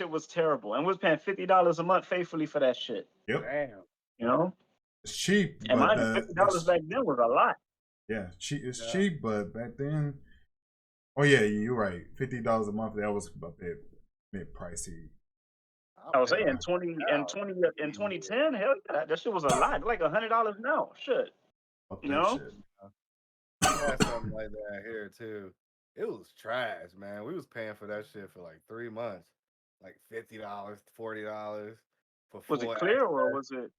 shit was terrible, and we was paying $50 a month faithfully for that shit. Yep. Damn. You know, It's cheap, and but mind you, $50 back then was a lot. yeah, it's cheap, but back then, oh yeah, you're right. $50 a month, that was a bit pricey. I was saying in 2010, hell yeah, that shit was a lot, like $100 now. Shit, Fuck you that know. shit. We had something like that here too. It was trash, man. We was paying for that shit for like 3 months, like $50, $40 for Was it full clear or access. was it?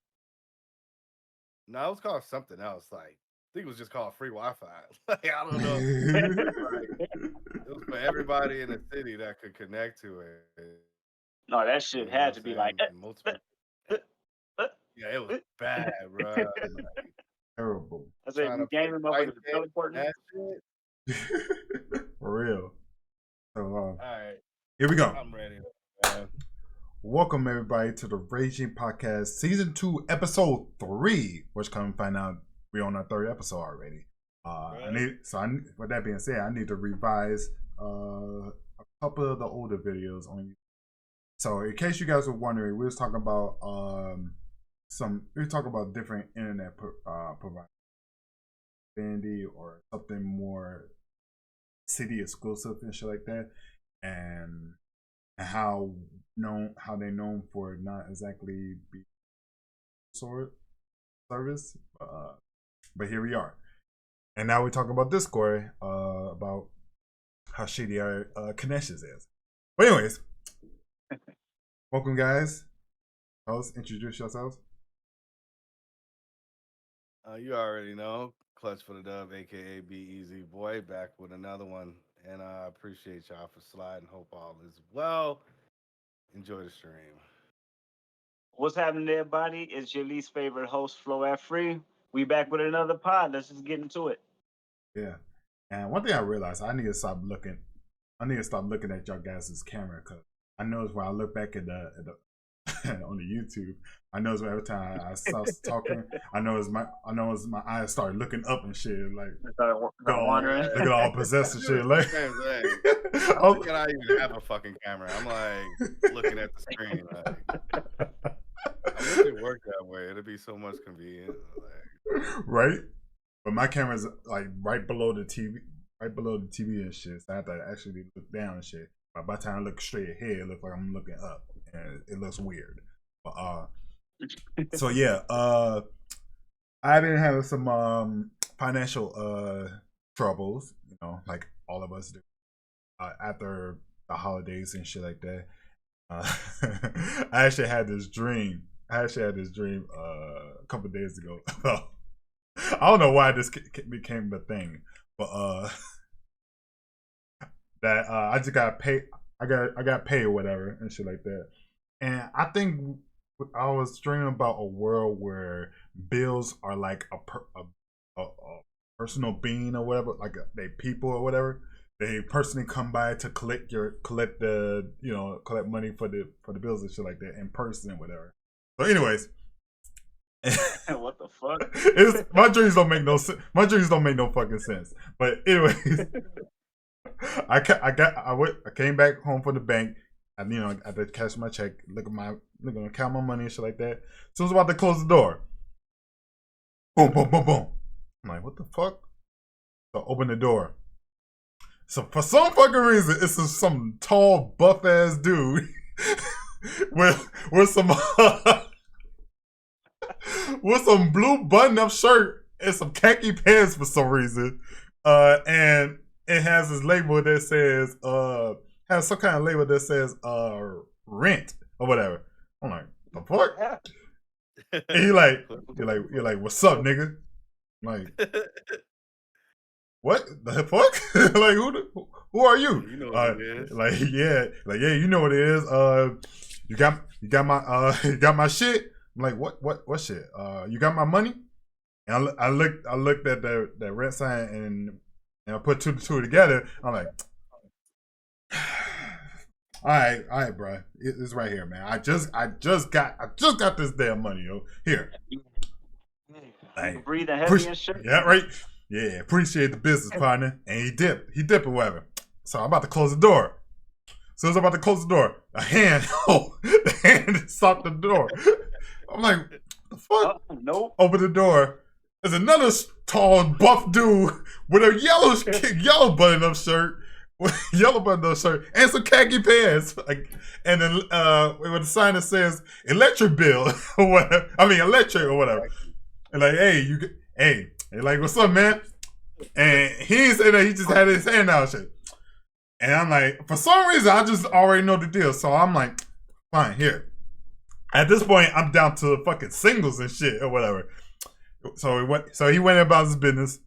No, it was called something else. Like I think it was just called free Wi-Fi. Like I don't know. Like, it was for everybody in the city that could connect to it. No, that shit You know had what to I'm be saying? like. And multiple. Yeah, it was bad, bro. Like, Terrible. I said, trying you to play gaming, motherfuckers fight teleporting. that shit. For real. So All right, here we go. I'm ready, man. Welcome everybody to the Ragin Podcast, Season 2, Episode 3. Which come to find out we're on our 3rd episode already. With that being said, I need to revise a couple of the older videos on YouTube. So in case you guys were wondering, we was talking about different internet providers, Bandy or something more city exclusive and shit like that, and how they're known for not exactly being service, but here we are, and now we talk about Discord, about how shitty our connections is. But anyways, welcome guys. Host, introduce yourselves. You already know, Clutch for the Dub, aka Be Easy Boy, back with another one, and I appreciate y'all for sliding. Hope all is well. Enjoy the stream. What's happening, everybody? It's your least favorite host, Flo F Free. We back with another pod. Let's just get into it. Yeah, and one thing I realized, I need to stop looking at y'all guys' camera, because I notice when I look back at the on the YouTube, I notice every time I start talking, I notice my eyes start looking up and shit, like wandering. looking all possessed and shit. Like, I don't think I even have a fucking camera. I'm like looking at the screen. Like, I wish it worked that way. It'd be so much convenient. Like, right? But my camera's like right below the TV and shit. So I have to actually look down and shit. But by the time I look straight ahead, it looks like I'm looking up, and it looks weird. But so yeah, I've been having some financial troubles, you know, like all of us do, after the holidays and shit like that. I actually had this dream. a couple of days ago. I don't know why this became a thing, but that I just got paid. I got paid or whatever and shit like that. And I think I was dreaming about a world where bills are like a personal being or whatever, like they people or whatever. They personally come by to collect money for the bills and shit like that in person and whatever. So, anyways. What the fuck? My dreams don't make no sense. My dreams don't make no fucking sense. But anyways, I came back home from the bank. And, I had to cash my check, count my money and shit like that. So I was about to close the door. Boom, boom, boom, boom. I'm like, what the fuck? So I open the door. So for some fucking reason, it's some tall, buff ass dude with some with some blue button-up shirt and some khaki pants for some reason, and it has this label that says has some kind of label that says rent or whatever. I'm like, the fuck? And you're like, what's up, nigga? I'm like, what the fuck? Like, who are you? You know what it is. Yeah, you know what it is. You got my shit. I'm like, what shit? You got my money? And I looked at that rent sign and I put two to two together. I'm like, all right, bro. It's right here, man. I just got this damn money, yo. Here. Like, breathing heavy and shit. Yeah, right. Yeah, appreciate the business, partner. And he dipped or whatever. So I'm about to close the door. So as I'm about to close the door, a hand. Oh, the hand stopped the door. I'm like, the fuck? Nope. Open the door. There's another tall, buff dude with a yellow button-up shirt, and some khaki pants. And then with a sign that says electric bill or whatever. I mean electric or whatever. And like, hey, like, what's up, man? And he didn't say that. He just had his hand out, shit. And I'm like, for some reason, I just already know the deal. So I'm like, fine, here. At this point, I'm down to fucking singles and shit or whatever. So he went about his business.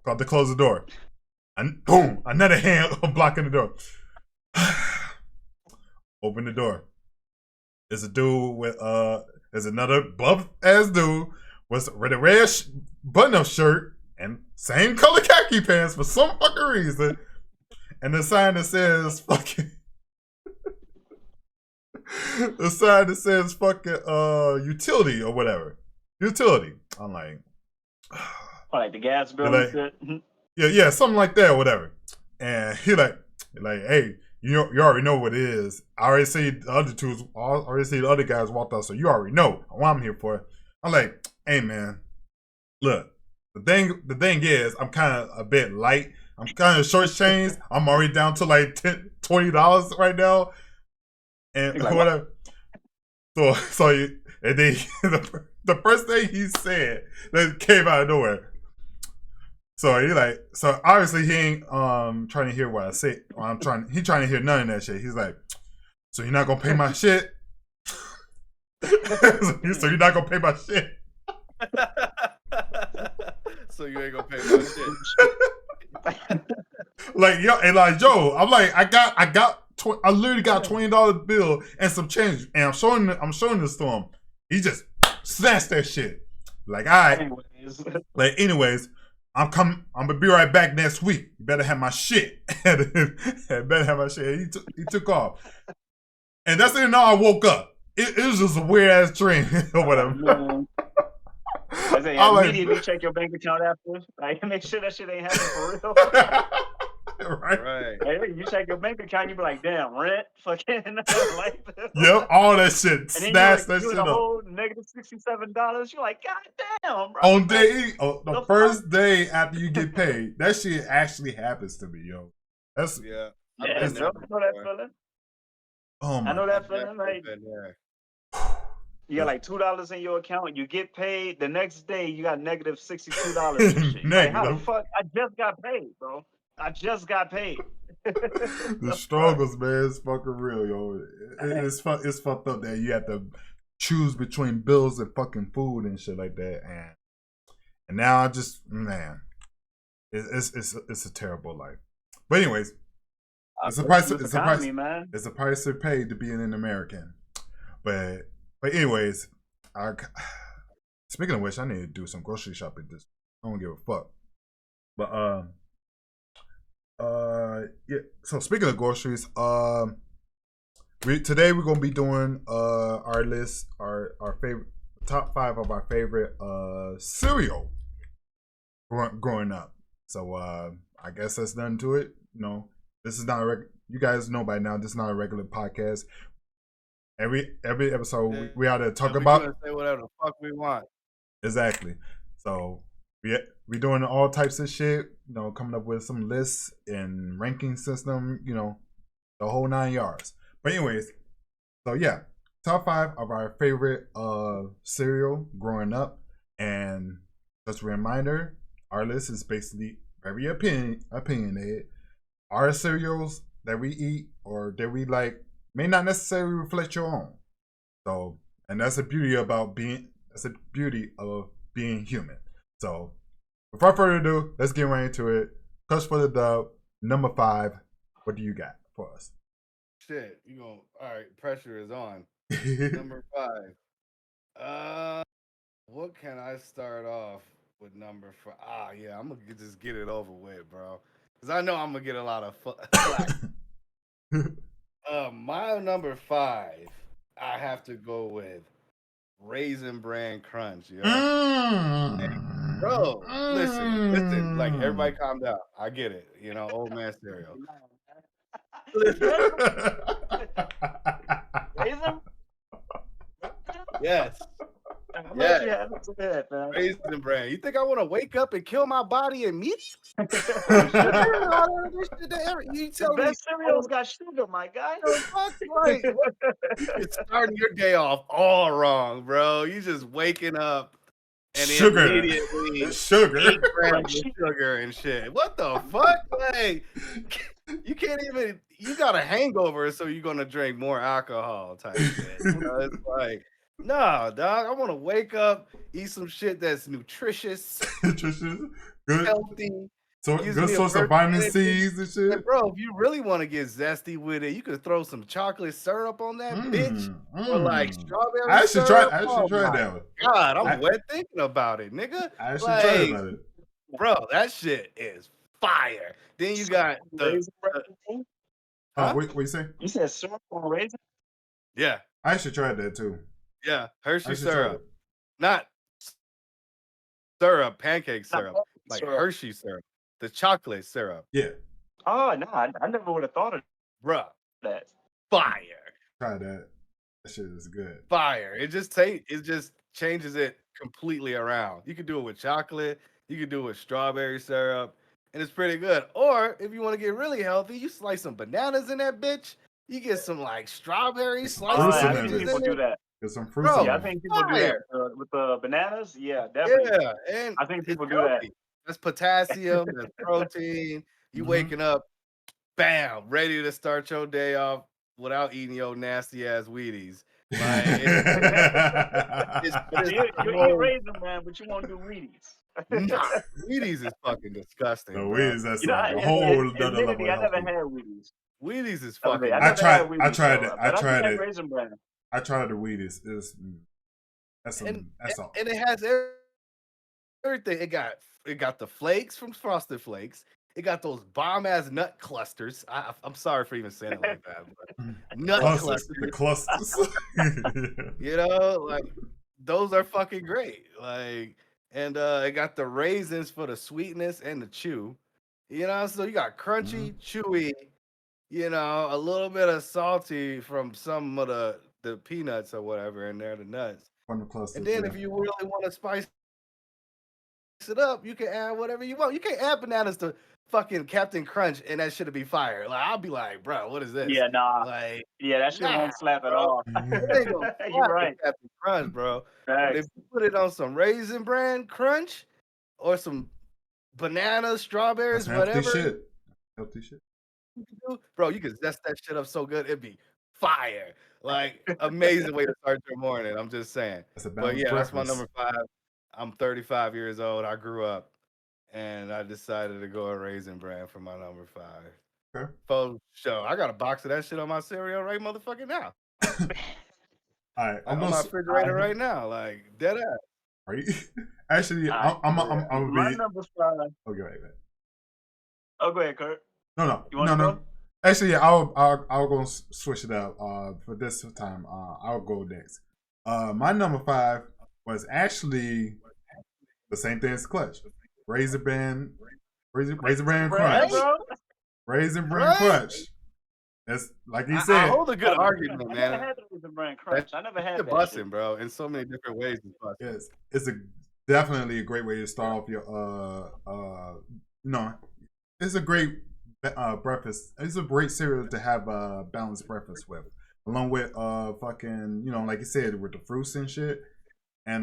Got to close the door. And boom, another hand blocking the door. Open the door. There's a dude with there's another buff ass dude with a red button-up shirt and same color khaki pants for some fucking reason. And the sign that says fucking utility or whatever. Utility. I'm like, like the gas bill like, and shit. Yeah, something like that or whatever. And he like, hey, you already know what it is. I already see the other guys walked out, so you already know what I'm here for. I'm like, hey man, look, the thing is, I'm kind of a bit light. I'm kind of short changed. I'm already down to like $20 right now, and like, whatever. So and then the first thing he said that came out of nowhere. So so obviously he ain't trying to hear what I say. He trying to hear none of that shit. He's like, so you're not gonna pay my shit? So you're not gonna pay my shit? So you ain't gonna pay my shit? Like yo, I'm like, I literally got $20 bill and some change, and I'm showing this to him. He just snatched that shit. Like, all right. Anyways, I'm gonna be right back next week. You better have my shit. Better have my shit. He took off, and that's it. Now I woke up. It was just a weird ass dream or whatever. I say, immediately check your bank account after. Like, make sure that shit ain't happening for real. Right. Hey, you check your bank account, you be like, damn, rent, fucking like this. Yep, all that shit. Snatch that shit up. Whole negative $67. You're like, god damn, bro. On the first day after you get paid, that shit actually happens to me, yo. That's yeah. I know that feeling. Oh my! I know that feeling. Like, you got like $2 in your account. You get paid the next day. You got negative $62. Like, how the fuck? I just got paid, bro. I just got paid. The struggles, man, is fucking real, yo. It's fucked up that you have to choose between bills and fucking food and shit like that, and now I just, man, it's a terrible life. But anyways, it's a price. It's a price to pay to be an American. But anyways, speaking of which, I need to do some grocery shopping. I don't give a fuck. But yeah. So speaking of groceries, today we're gonna be doing our list, our favorite top 5 of our favorite cereal growing up. So I guess that's done to it. You know, this is not you guys know by now. This is not a regular podcast. Every episode we ought to talk about. Say whatever the fuck we want. Exactly. So we doing all types of shit. You know, coming up with some lists and ranking system. You know, the whole 9 yards. But anyways, so yeah, top 5 of our favorite cereal growing up, and just a reminder, our list is basically very opinionated. Our cereals that we eat or that we like may not necessarily reflect your own. So, and that's the beauty of being human. So, without further ado, let's get right into it. Cuss for the dub, number 5. What do you got for us? Shit, all right, pressure is on. Number 5. What can I start off with number 5? Yeah, I'm gonna just get it over with, bro. Because I know I'm gonna get a lot of flack. My number 5, I have to go with Raisin Bran Crunch, yo. And, bro, listen, like, everybody calm down. I get it, old man cereal. Raisin? Yes. I'm glad you had it good, man. Raisin Bran. You think I want to wake up and kill my body immediately? You The best cereals got sugar, my guy. Fuck, like, you're starting your day off all wrong, bro. You just waking up and sugar, immediately sugar, 8 grams of sugar and shit. What the fuck? Like, you can't even. You got a hangover, so you're gonna drink more alcohol type shit. You know, it's like, no, dog. I want to wake up, eat some shit that's nutritious, good, healthy. so good source of vitamin C's and shit. And bro, if you really want to get zesty with it, you could throw some chocolate syrup on that bitch, or like strawberry I should syrup. try. I should try that one. God, I'm wet thinking about it, nigga. I should try about it, bro. That shit is fire. Then you got the. What you say? You said syrup on raisin? Yeah, I should try that too. Yeah, Hershey syrup, not syrup, pancake syrup, like Hershey syrup, the chocolate syrup. Yeah. Oh no, I never would have thought of that. Fire. Try that. That shit is good. Fire. It just changes it completely around. You can do it with chocolate. You can do it with strawberry syrup, and it's pretty good. Or if you want to get really healthy, you slice some bananas in that bitch. You get some like strawberry slices. I think people do that. Get some fruits. Yeah, I think people do that with the bananas. Yeah, definitely. Yeah, and I think people do that. That's potassium. That's protein. You waking up, bam, ready to start your day off without eating your nasty ass Wheaties. Like, you eat raisin, man, but you won't do Wheaties. Nah, Wheaties is fucking disgusting. No, Wheaties, that's a whole other level. I never had Wheaties. Wheaties is fucking. I tried it. I tried it. Raisin Bran. I tried the Wheaties. And it has everything. It got the flakes from Frosted Flakes. It got those bomb ass nut clusters. I'm sorry for even saying it like that, but nut clusters. The clusters. You know, like those are fucking great. Like, and it got the raisins for the sweetness and the chew. You know, so you got crunchy, chewy. You know, a little bit of salty from some of the peanuts or whatever in there, the nuts. From the clusters, and then if you really want to spice it up, you can add whatever you want. You can't add bananas to fucking Captain Crunch and that shit'll be fire. Like, I'll be like, bro, what is this? Yeah, nah. Like, yeah, that shit won't slap at all. You're right. Captain Crunch, bro. But if you put it on some Raisin Bran Crunch or some bananas, strawberries, whatever. Healthy shit. Bro, you can zest that shit up so good, it'd be fire. Like, amazing way to start your morning. I'm just saying. But yeah, that's my number 5. I'm 35 years old. I grew up, and I decided to go a Raisin Bran for my number 5. Okay. For sure. I got a box of that shit on my cereal right motherfucking now. All right, I'm on my refrigerator right now, like dead ass. Right? Actually, I'm my number 5. Okay, wait. Oh, go ahead, Kurt. No. Actually, yeah, I'll go switch it up. For this time, I'll go next. My number 5 was actually the same thing as Clutch. Raisin Bran Crunch. Raisin Bran Crunch. That's like he said. I hold a good argument, man. I never had the Raisin Bran Crunch. I never had that. Busting, bro, in so many different ways. Yes, it's definitely a great way to start off your it's a great breakfast. It's a great cereal to have a balanced breakfast with, along with fucking like you said, with the fruits and shit, and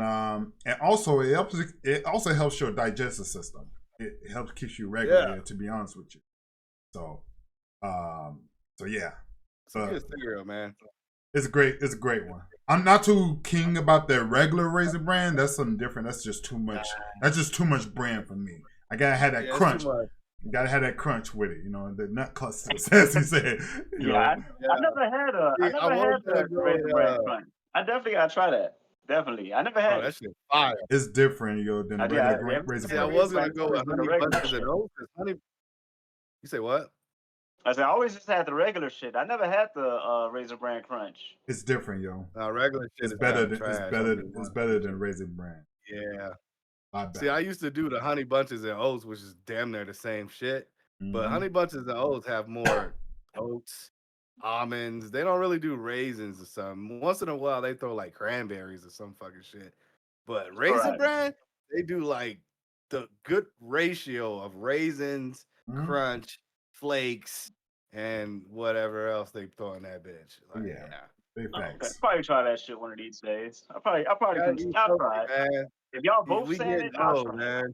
also it also helps your digestive system. It helps keep you regular. To be honest with you, so yeah, it's a good cereal, man. It's a great one. I'm not too keen about the regular Raisin Bran. That's something different. That's just too much. That's just too much bran for me. I gotta have that crunch. You gotta have that crunch with it, the nut clusters, as he said. I never had the Raisin Bran Crunch. I definitely gotta try that. Definitely, I never had it. That shit fire. It's different, than the regular Raisin Bran. I was gonna go with honey bunches and oats. You say what? I said I always just had the regular shit. I never had the Raisin Bran Crunch. It's different, yo. Regular shit is better than Raisin Bran. Yeah. See, I used to do the honey bunches and oats, which is damn near the same shit. But honey bunches and oats have more oats, almonds. They don't really do raisins or something. Once in a while, they throw like cranberries or some fucking shit. But Raisin Right. Bran, they do like the good ratio of raisins, crunch, flakes, and whatever else they throw in that bitch. Like, Yeah. yeah. Big Okay. facts. Probably try that shit one of these days. I probably Gotta can. eat I'll healthy, try it. man. If y'all both We saying getting it, I'll old, try it. man.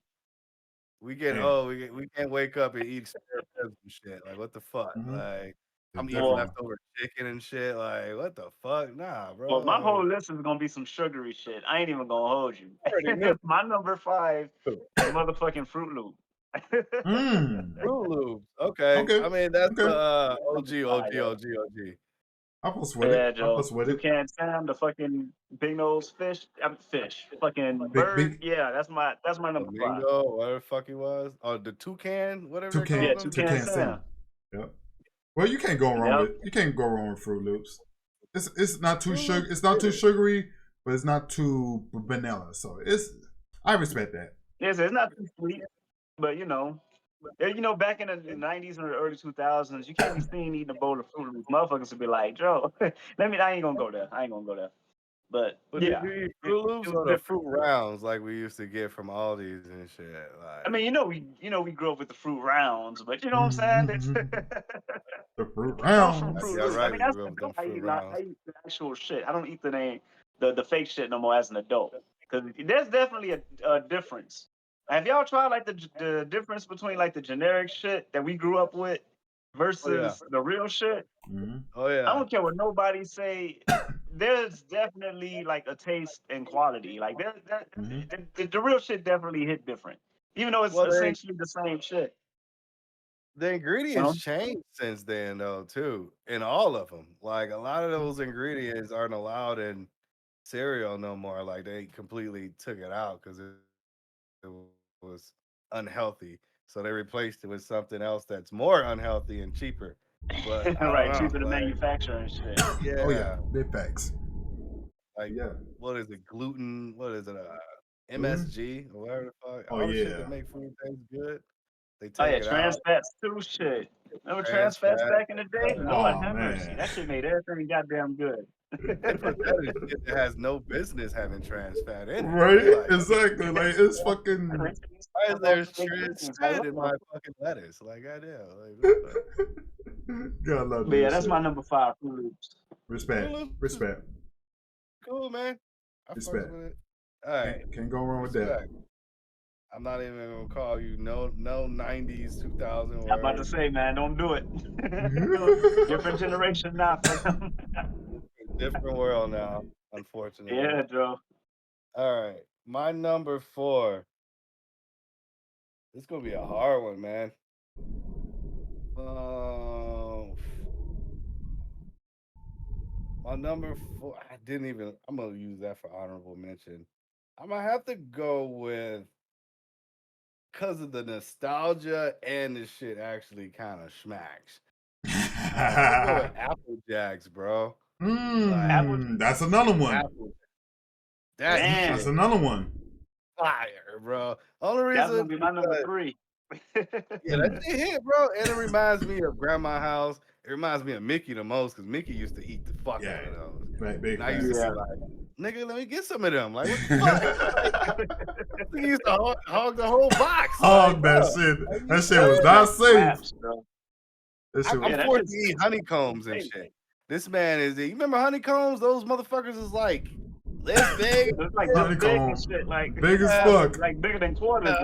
We get Yeah. old. We can't wake up and eat spare ribs and shit. Like, what the fuck? Like, I'm eating Well, leftover chicken and shit. Like, what the fuck? Nah, bro. well, my Like, whole list is gonna be some sugary shit. I ain't even gonna hold you. already knew. My number 5 is motherfucking Fruit Loop. Fruit Loops. Okay. Okay. I mean, that's Okay. OG. I fuss with Yeah, it. I Joe. fuss with it. Toucan Sam, the fucking big nose fish. Fish. Fucking Big bird. Yeah, that's my number 5. Flamingo, whatever the fuck he was. Oh, the toucan, whatever they Yeah, called him. Toucan Sam. Yep. Well, you can't go wrong Yep. with Fruit Loops. It's not too Fruit sugar. Loops, It's not too yeah. sugary, but it's not too vanilla. So I respect that. It's not too sweet, but back in the 90s and the early 2000s, you can't be seen eating a bowl of Fruit Loops. Motherfuckers would be like, Joe, I ain't gonna go there. But But yeah, did you eat it, Fruit it Loops was or the different. fruit rounds like we used to get from Aldi's and shit? Like, I mean, we grew up with the fruit rounds, but you know what I'm saying? The fruit It comes from rounds. Fruit yeah, Loops. I right. mean, We that's grew up the with dope. them fruit rounds. I eat the actual shit. I don't eat the fake shit no more as an adult. Because there's definitely a difference. Have y'all tried like the difference between like the generic shit that we grew up with versus the real shit? Oh yeah. I don't care what nobody say. There's definitely like a taste and quality. Like the real shit definitely hit different, even though it's Well, essentially the same shit. the ingredients changed since then, though, too, in all of them. Like, a lot of those ingredients aren't allowed in cereal no more. Like, they completely took it out because it was unhealthy. So they replaced it with something else that's more unhealthy and cheaper. But I Right, don't cheaper know. to Like, manufacture and shit. yeah. Oh yeah, big facts. Like, Yeah. what is it? Gluten? What is it? Gluten? MSG or whatever the fuck. Oh, All the shit yeah. that make food taste good. They Oh take yeah, it trans out. fats too. Shit. Remember trans Trans fats fat. back in the day? Lord Oh have mercy. man. That shit made everything goddamn good. They put that in shit that has no business having trans fat in it. Right? You like, Exactly. Like it's fucking. why is there trans fat in my fucking lettuce? Like, goddamn. Like, what the fuck? God love But that yeah, that's shit. my number 5 Fruit Loops. Respect. Fruit Loops is Respect. cool, man. I fucks Respect. with it. All right. Can't go wrong with that. Respect. I'm not even gonna call you no 90s 2000 I'm about to words. say, man, don't do it. Different generation now, fam. Different world now, unfortunately. Yeah, Joe. All right. My number 4. It's gonna be a hard one, man. My number 4. I'm gonna use that for honorable mention. I'm gonna have to go with, because of the nostalgia and the shit actually kind of smacks. I'm gonna go with Apple Jacks, bro. That's another one. Apple. That That's shit another one. fire, bro. Only That's reason gonna be my number 3. yeah, that shit hit, bro. And it reminds me of Grandma's house. It reminds me of Mickey the most because Mickey used to eat the fuck out of those. Big And I used to Yeah. be like, nigga, let me get some of them. Like, what the fuck? He used to hog the whole box. Hog like, that bro, shit. That shit was not safe. Slaps, bro. I'm forced to eat honeycombs and shit. This man you remember honeycombs? Those motherfuckers is like this big. It's like this big and shit, like big as fuck. like bigger than quarters.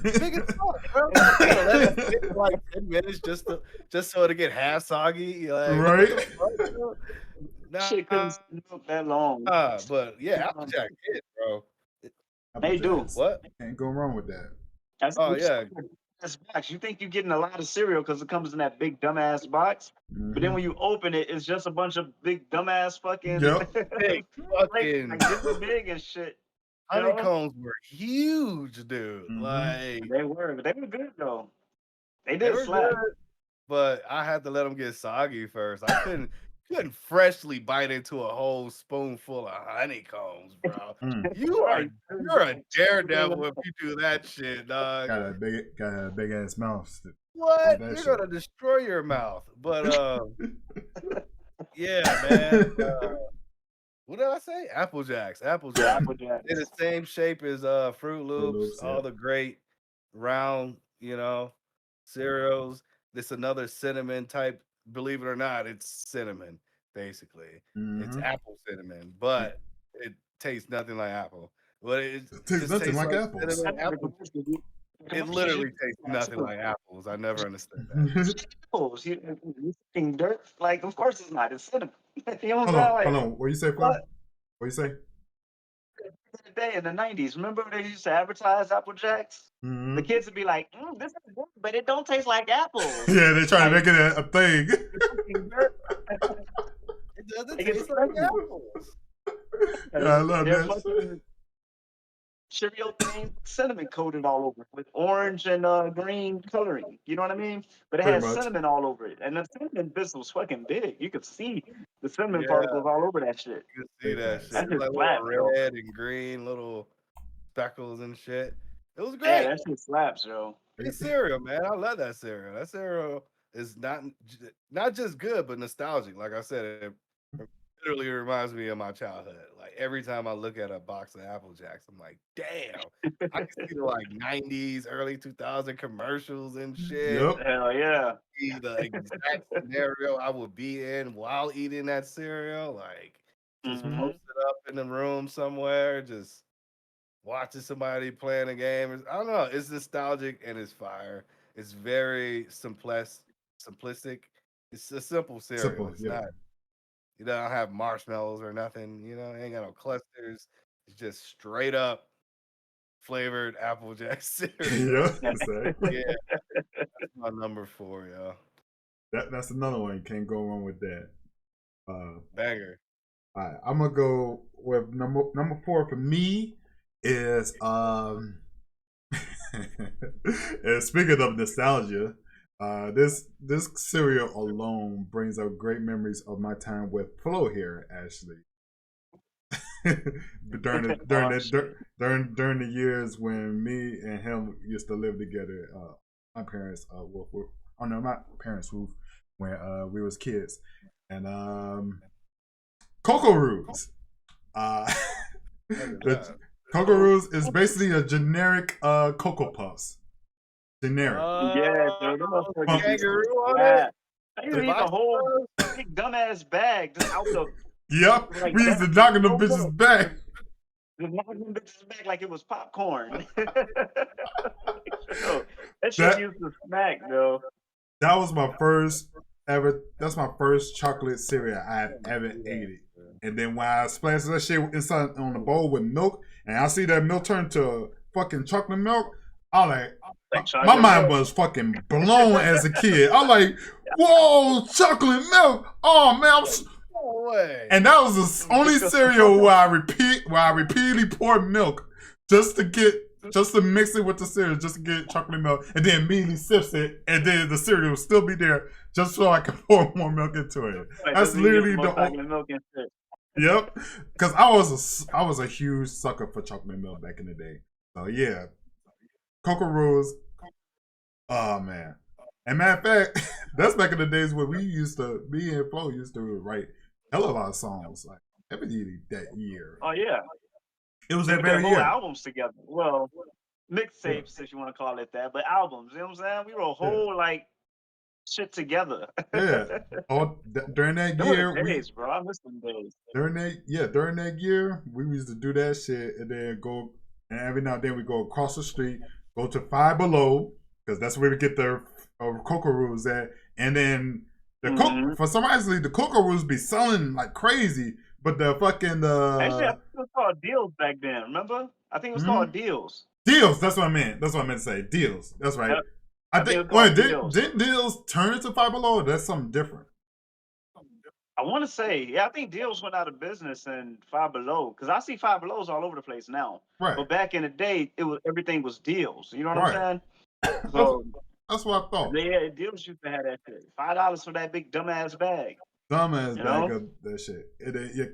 Big as fuck, bro. Let it sit for like 10 minutes just so to get half soggy. Like, right? Shit couldn't look that long. But yeah, Applejack hit, bro. They do. What? Can't go wrong with that. Yeah. Box. You think you're getting a lot of cereal because it comes in that big dumbass box, but then when you open it, it's just a bunch of big dumbass fucking big fucking like this big and shit. Honeycombs were huge, dude. Like they were good though. They did slap. Good, but I had to let them get soggy first. I couldn't freshly bite into a whole spoonful of honeycombs, bro. You're a daredevil if you do that shit, dog. Got a big ass mouth What? You're gonna destroy your mouth. But yeah, man. What did I say? Apple Jacks. Apple Jacks. Apple Jacks. They're the same shape as Fruit Loops. All the great round, cereals. This another cinnamon type. Believe it or not, it's cinnamon basically. It's apple cinnamon, but it tastes nothing like apple. But it tastes nothing like apples. It literally tastes nothing like apples. I never understood that. Apples, you fucking dirt. Like, of course it's not. It's cinnamon. You know hold on. What you say, Phil? What you say? Day in the 90s, remember they used to advertise Apple Jacks? The kids would be like, this is good, but it don't taste like apples. Yeah, they try to make it a thing. It doesn't taste like apples. Yeah, I love that. Cheerio thing, cinnamon coated all over it with orange and green coloring. You know what I mean? But it has cinnamon all over it. And the cinnamon bit was fucking big. You could see the cinnamon particles all over that shit. You could see that shit. That's like slap, red and green, little speckles and shit. It was great. Yeah, that shit slaps, yo. It's cereal, man. I love that cereal. That cereal is not just good, but nostalgic. Like I said, it literally reminds me of my childhood. Like every time I look at a box of Apple Jacks, I'm like, damn. I can see the like 90s, early 2000 commercials and shit. Yep. Hell yeah. See the exact scenario I would be in while eating that cereal. Like just posted up in the room somewhere, just watching somebody playing a game. I don't know. It's nostalgic and it's fire. It's very simplistic. It's a simple cereal. It's not. You don't have marshmallows or nothing. It ain't got no clusters. It's just straight up flavored Apple Jack cereal. Yeah, exactly. Yeah, that's my number 4, yo. That's another one. Can't go wrong with that. Banger. All right, I'm gonna go with number 4 for me is and speaking of nostalgia. This cereal alone brings up great memories of my time with Flo here, actually. during the years when me and him used to live together, my parents my parents' roof when we was kids, and Cocoa Roos. Cocoa Roos is basically a generic Cocoa Puffs. Generic. Yeah, dude. Kangaroo on it. I used to eat the whole big dumbass bag just out the. Yep, like we used to knock in them bitches back. Just knocking them bitches back like it was popcorn. That shit used to smack, though. That was my first ever. That's my first chocolate cereal I had ever ate it. And then when I splashed that shit inside on the bowl with milk, and I see that milk turn to fucking chocolate milk, I'm like my mind was fucking blown as a kid. I'm like, whoa, chocolate milk! Oh man, no way. And that was the only cereal where I repeatedly poured milk just to mix it with the cereal, just to get chocolate milk, and then immediately sips it, and then the cereal will still be there just so I can pour more milk into it. That's literally the only. Yep, because I was a huge sucker for chocolate milk back in the day. So yeah, Cocoa Roos. Oh man, and matter of fact, that's back in the days where me and Flo used to write hell of a lot of songs like every that year. Oh yeah, it was that very year. Albums together. Well, mixtapes if you want to call it that, but albums. You know what I'm saying? We wrote a whole like shit together. Yeah. During that year, days, bro. I miss them days. During that year, we used to do that shit and then go, and every now and then we go across the street, go to Five Below, because that's where we get the Cocoa Roos at, and then for some reason the Cocoa Roos be selling like crazy, but the fucking actually I think it was called Deals back then. Remember? I think it was called Deals. Deals. That's what I meant. That's what I meant to say. Deals. That's right. Yep. I think. Wait, didn't Deals turn into Five Below? Or that's something different. I want to say, yeah, I think Deals went out of business and Five Below, because I see Five Belows all over the place now. Right. But back in the day, everything was Deals. You know what I'm saying? So that's what I thought. Yeah, Deals used to have that shit. $5 for that big dumbass bag. Dumbass bag of that shit.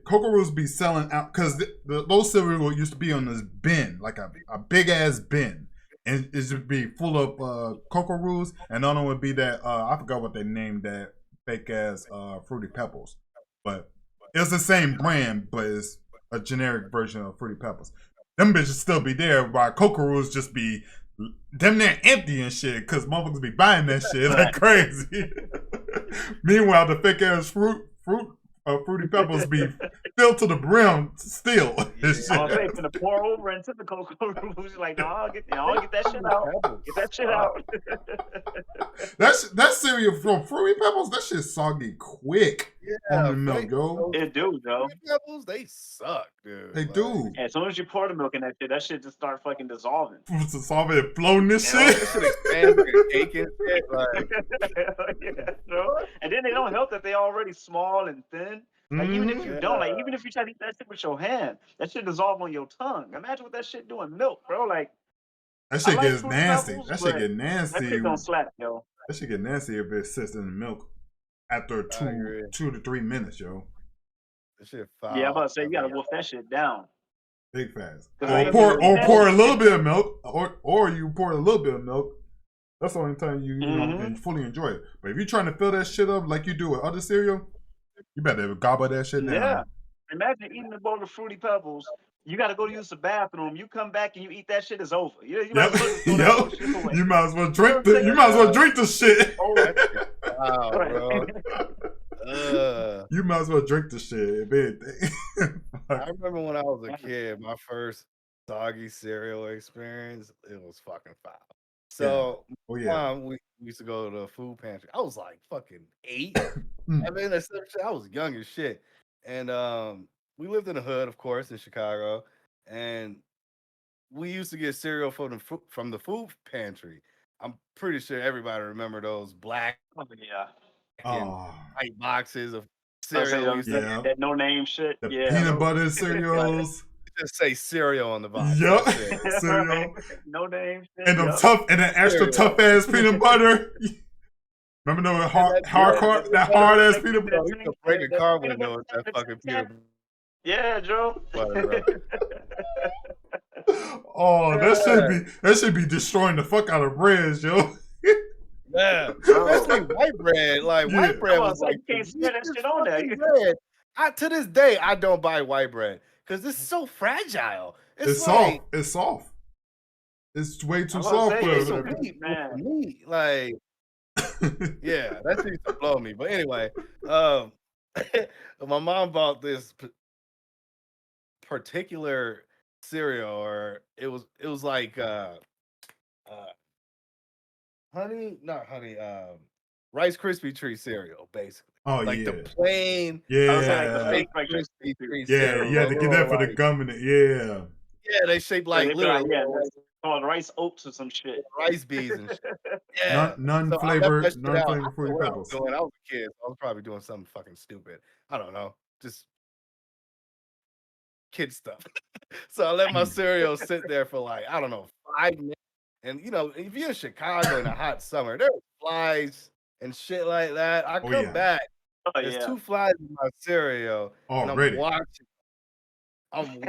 Cocoa Roos be selling out because those cereal used to be on this bin, like a big ass bin. and it should be full of Cocoa Rules, and another one would be that I forgot what they named that fake ass Fruity Pebbles, but it's the same brand, but it's a generic version of Fruity Pebbles. Them bitches still be there, while Cocoa Rules just be damn near empty and shit, cause motherfuckers be buying that shit like crazy. Meanwhile, the fake ass Fruity Pebbles be filled to the brim still. I'm saying to pour over into the Cocoa Rules. Like, no, I'll get that shit out. Get that shit out. that cereal from Fruity Pebbles, that shit soggy quick on the milk, yo. It do, yo. Fruity Pebbles, they suck, dude. They do. As soon as you pour the milk in that shit just start fucking dissolving. Dissolving and floating this shit. This shit expands like a cake and shit. Yeah, bro. And then they don't help that they already small and thin. Like, even if you don't, like, even if you try to eat that shit with your hand, that shit dissolve on your tongue. Imagine what that shit doing milk, bro. Like, that shit gets nasty. That shit get nasty. That shit don't slap, yo. That shit get nasty if it sits in the milk after 2 to 3 minutes, yo. That shit foul. Yeah, I'm about to say you gotta wolf that shit down. Big fast. Or pour a little bit of milk, or you pour a little bit of milk. That's the only time you know, fully enjoy it. But if you're trying to fill that shit up like you do with other cereal, you better gobble that shit down. Yeah. Imagine eating a bowl of Fruity Pebbles. You got to go to use the bathroom. You come back and you eat that shit. It's over. You might as well drink the. You might as well drink the shit. Wow, bro. You might as well drink the shit. If anything. I remember when I was a kid, my first soggy cereal experience. It was fucking foul. So, mom, we used to go to the food pantry. I was like fucking 8. I mean, I was young as shit. And we lived in the hood, of course, in Chicago. And we used to get cereal from the food pantry. I'm pretty sure everybody remember those black white boxes of cereal. That no name shit. The peanut butter cereals. Just say cereal on the box. Yep. Cereal. No name. Shit. And the extra tough ass peanut butter. Remember that hard ass peanut butter? You could break a car window with that fucking peanut butter. Yeah, Joe. Oh, that should be destroying the fuck out of breads, yo. Yeah, especially white bread. Like white bread was like you can't smear that shit on there. To this day, I don't buy white bread. Because it's so fragile. It's soft. It's soft. It's way too soft for me. Like, yeah, that used to blow me. But anyway, my mom bought this particular cereal, or it was like Rice Krispie treat cereal, basically. Oh, like the plain, you had to get that for the gum in it, yeah, they shape like literally, called rice oats or some shit, rice beans and shit. Yeah, none flavored Fruity Pebbles. I was a kid, so I was probably doing something fucking stupid. I don't know, just kid stuff. So I let my cereal sit there for like, I don't know, 5 minutes. And you know, if you're in Chicago in a hot summer, there are flies and shit like that. I come back, there's 2 flies in my cereal, and I'm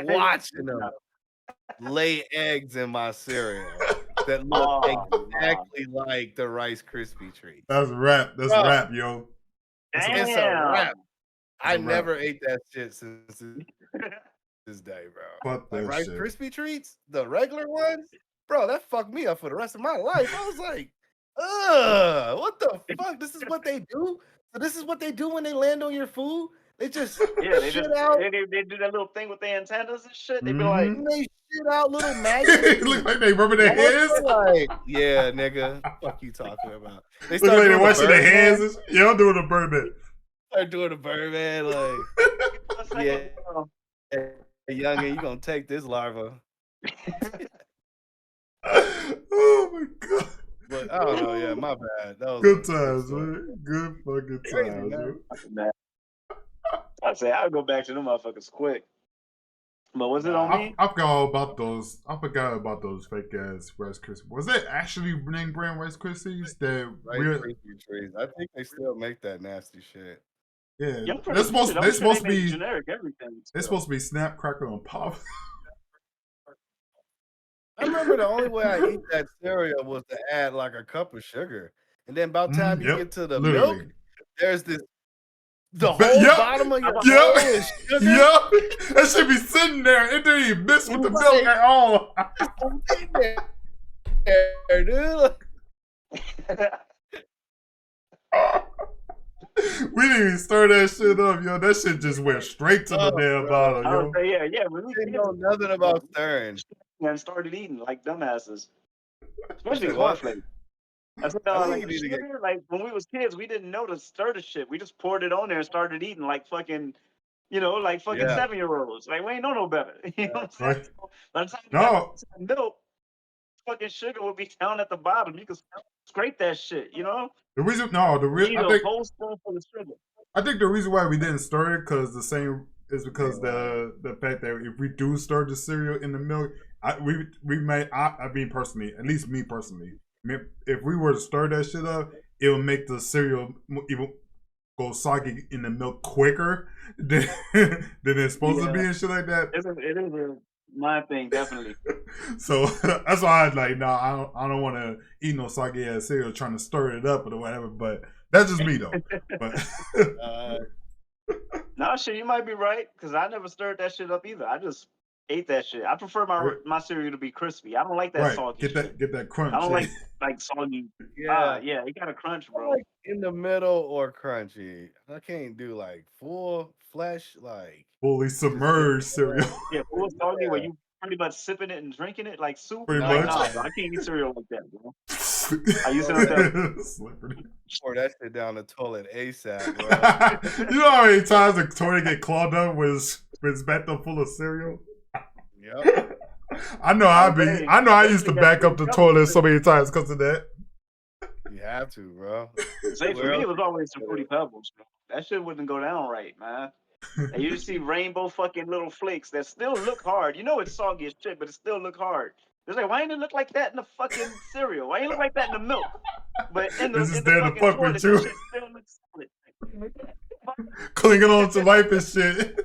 watching them lay eggs in my cereal that look exactly like the Rice Krispie treat. That's rap. That's rap, yo. It's a rap. I never ate that shit since this day, bro. Like Rice Krispie treats, the regular ones, bro, that fucked me up for the rest of my life. I was like, what the fuck? This is what they do? So this is what they do when they land on your food? They just shit out. They do that little thing with their antennas and shit. They be like, they shit out little maggots. Look like they rubbing their hands. Like, yeah, nigga. What the fuck you talking about? They start like they washing their hands. Yeah, I'm doing a Birdman. They're doing a Birdman, like, yeah. Hey, youngin, you gonna take this larva? Oh my god. But I don't know, yeah, my bad. That was good times, man. Good fucking times, man. I say I'll go back to them motherfuckers quick. But was it on me? I forgot about those. I forgot about those fake ass Rice Krispies. Was it actually name brand Rice Krispies? That Krispie I think they still make that nasty shit. Yeah, they're supposed to be generic everything. They're supposed to be Snap, Crackle, and Pop. I remember the only way I eat that cereal was to add like a cup of sugar, and then by the time you Yep, get to the literally. milk, there's the whole Yep, bottom of your bowl yep, is sugar. yep. That should be sitting there. It didn't even mix with the milk at all. There, dude. We didn't even stir that shit up, yo. That shit just went straight to the damn bottle, I yo. would say, yeah. When we Didn't know nothing about stirring. and started eating like dumbasses, especially said what? cornflakes. I said, I think like, you need to get- sugar, like when we was kids, we didn't know to stir the shit. We just poured it on there and started eating like fucking, like fucking Yeah. 7-year-olds. Like we ain't know no better. You know what I'm saying? Right. So, by the time you No. got to milk, fucking sugar would be down at the bottom. You could scrape that shit. You know? The reason, You need I a think, whole spoonful of sugar. I think the reason why we didn't stir it because the fact that if we do stir the cereal in the milk, I mean personally, at least me personally, if we were to stir that shit up, it would make the cereal even go soggy in the milk quicker than it's supposed to be and shit like that. It is my thing, definitely. So that's why I was like, no, I don't want to eat no soggy ass cereal trying to stir it up or whatever. But that's just me though. But no, shit, you might be right because I never stirred that shit up either. I just ate that shit. I prefer my cereal to be crispy. I don't like that soggy shit. Get that crunch. I don't like soggy. Yeah, you got to crunch, I bro. like in the middle or crunchy. I can't do like full flesh, like fully submerged cereal. Yeah, full soggy where you pretty much sipping it and drinking it like soup. Pretty like, much. Nah, bro, I can't eat cereal like that, bro. I used to pour that shit down the toilet ASAP, bro. You know how many times the toilet get clogged up with it's backed up full of cereal? Yep. I know I used to back up the toilet so many times because of that. You have to, bro. Say for me, it was always some Fruity Pebbles. Bro. That shit wouldn't go down right, man. And you see rainbow fucking little flakes that still look hard. You know it's soggy as shit, but it still look hard. It's like, why ain't it look like that in the fucking cereal? Why ain't it look like that in the milk? But in the, This is in the there to fucking fuck toilet, with you. that shit still looks solid. Clinging on to life and shit.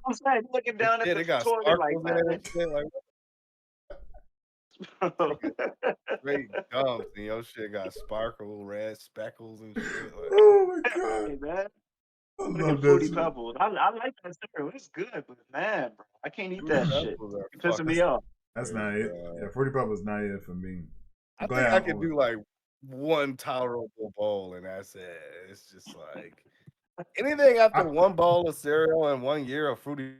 I'm saying, looking down at the toilet like that. Great gums and your shit got sparkle, red speckles and shit. Like. Oh my god, hey, man! I Look love at Fruity that Pebbles. I like that cereal. It's good, but man, bro, I can't eat that shit. It's pissing me off. That's not it. Yeah, Fruity Pebbles not it for me. I think I could do like one tolerable bowl, and that's it. It's just like anything after one bowl of cereal and 1 year of Fruity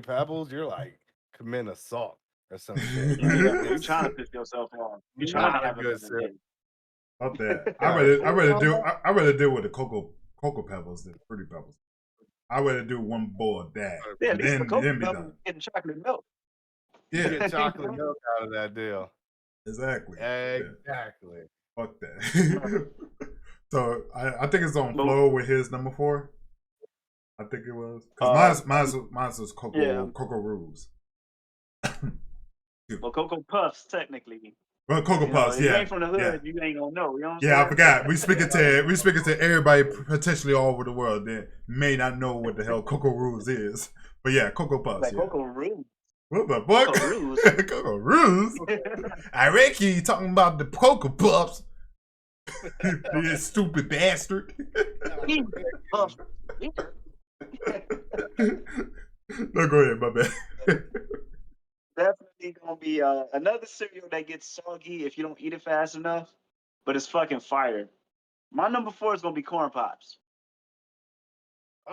Pebbles, you're like commit assault or some shit. You're trying to piss yourself off. You're trying to have a good cereal. Fuck that. I rather deal with the Cocoa Pebbles than Fruity Pebbles. I rather do one bowl of that. Yeah, at least the Cocoa then be Pebbles done. getting chocolate milk. Yeah, get chocolate milk out of that deal. Exactly. Exactly. Yeah. Fuck that. So I think it's on Flo with his number 4. I think it was because mine was Cocoa Rules. Well, Cocoa Puffs technically. Well, Cocoa Puffs, if yeah. you ain't from the hood, you ain't gonna know. You know what I'm saying? I forgot. We speaking to everybody potentially all over the world that may not know what the hell Cocoa Rules is. But yeah, Cocoa Puffs. Like Cocoa Rules. What the fuck? Cocoa Rules. Cocoa Rules. I reckon you talking about the Cocoa Puffs. You stupid bastard. No, go ahead, my bad. Definitely gonna be another cereal that gets soggy if you don't eat it fast enough, but it's fucking fire. My number 4 is gonna be Corn Pops.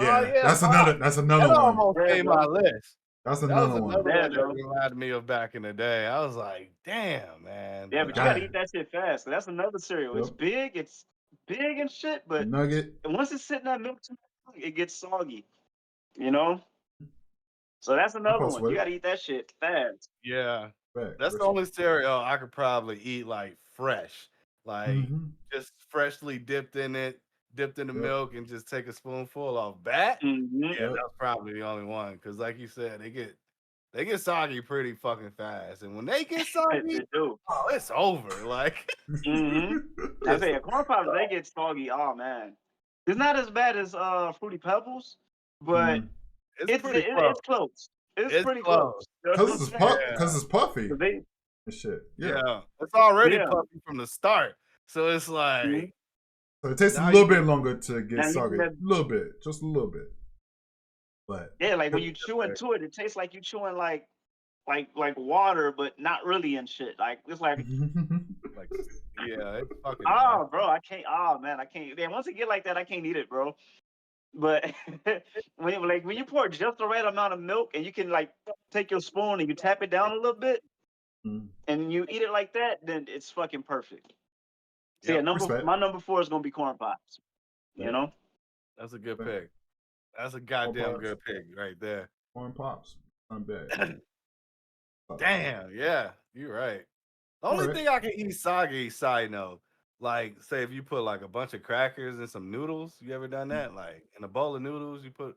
Yeah, that's another that one. Almost made my list. That's another one. That reminded me of back in the day. I was like, damn, man. Yeah, but you gotta eat that shit fast. That's another cereal. Yep. It's big and shit, but nugget. And once it's sitting in that milk too long, it gets soggy. You know? So that's another one. You gotta eat that shit fast. Yeah. That's the only cereal I could probably eat like fresh. Like just freshly dipped in the milk and just take a spoonful off bat. Yeah, that's probably the only one. Because like you said, they get soggy pretty fucking fast. And when they get soggy, it's over. Like I say Corn Pops, they get soggy. Oh man. It's not as bad as Fruity Pebbles, but it's close. It's pretty close. Because it's puffy. They, and shit. Yeah. It's already Yeah. puffy from the start. So it's like Mhm. So it takes a Now little you- bit longer to get Now you soggy. A can- little bit. Just a little bit. But yeah, like when you chew into it, it tastes like you chewing like water, but not really and shit. Like it's like, like yeah, it's fucking oh, bro, I can't. Oh man, I can't. Yeah, once it get like that, I can't eat it, bro. But when you pour just the right amount of milk and you can like take your spoon and you tap it down a little bit and you eat it like that, then it's fucking perfect. So yeah, Respect. my number 4 is gonna be corn pops. You know, That's a good pick. That's a goddamn good pick right there. Corn pops. Not bad. Damn, yeah, you're right. The only thing I can eat soggy, side note, like say if you put like a bunch of crackers and some noodles, you ever done that? Like in a bowl of noodles, you put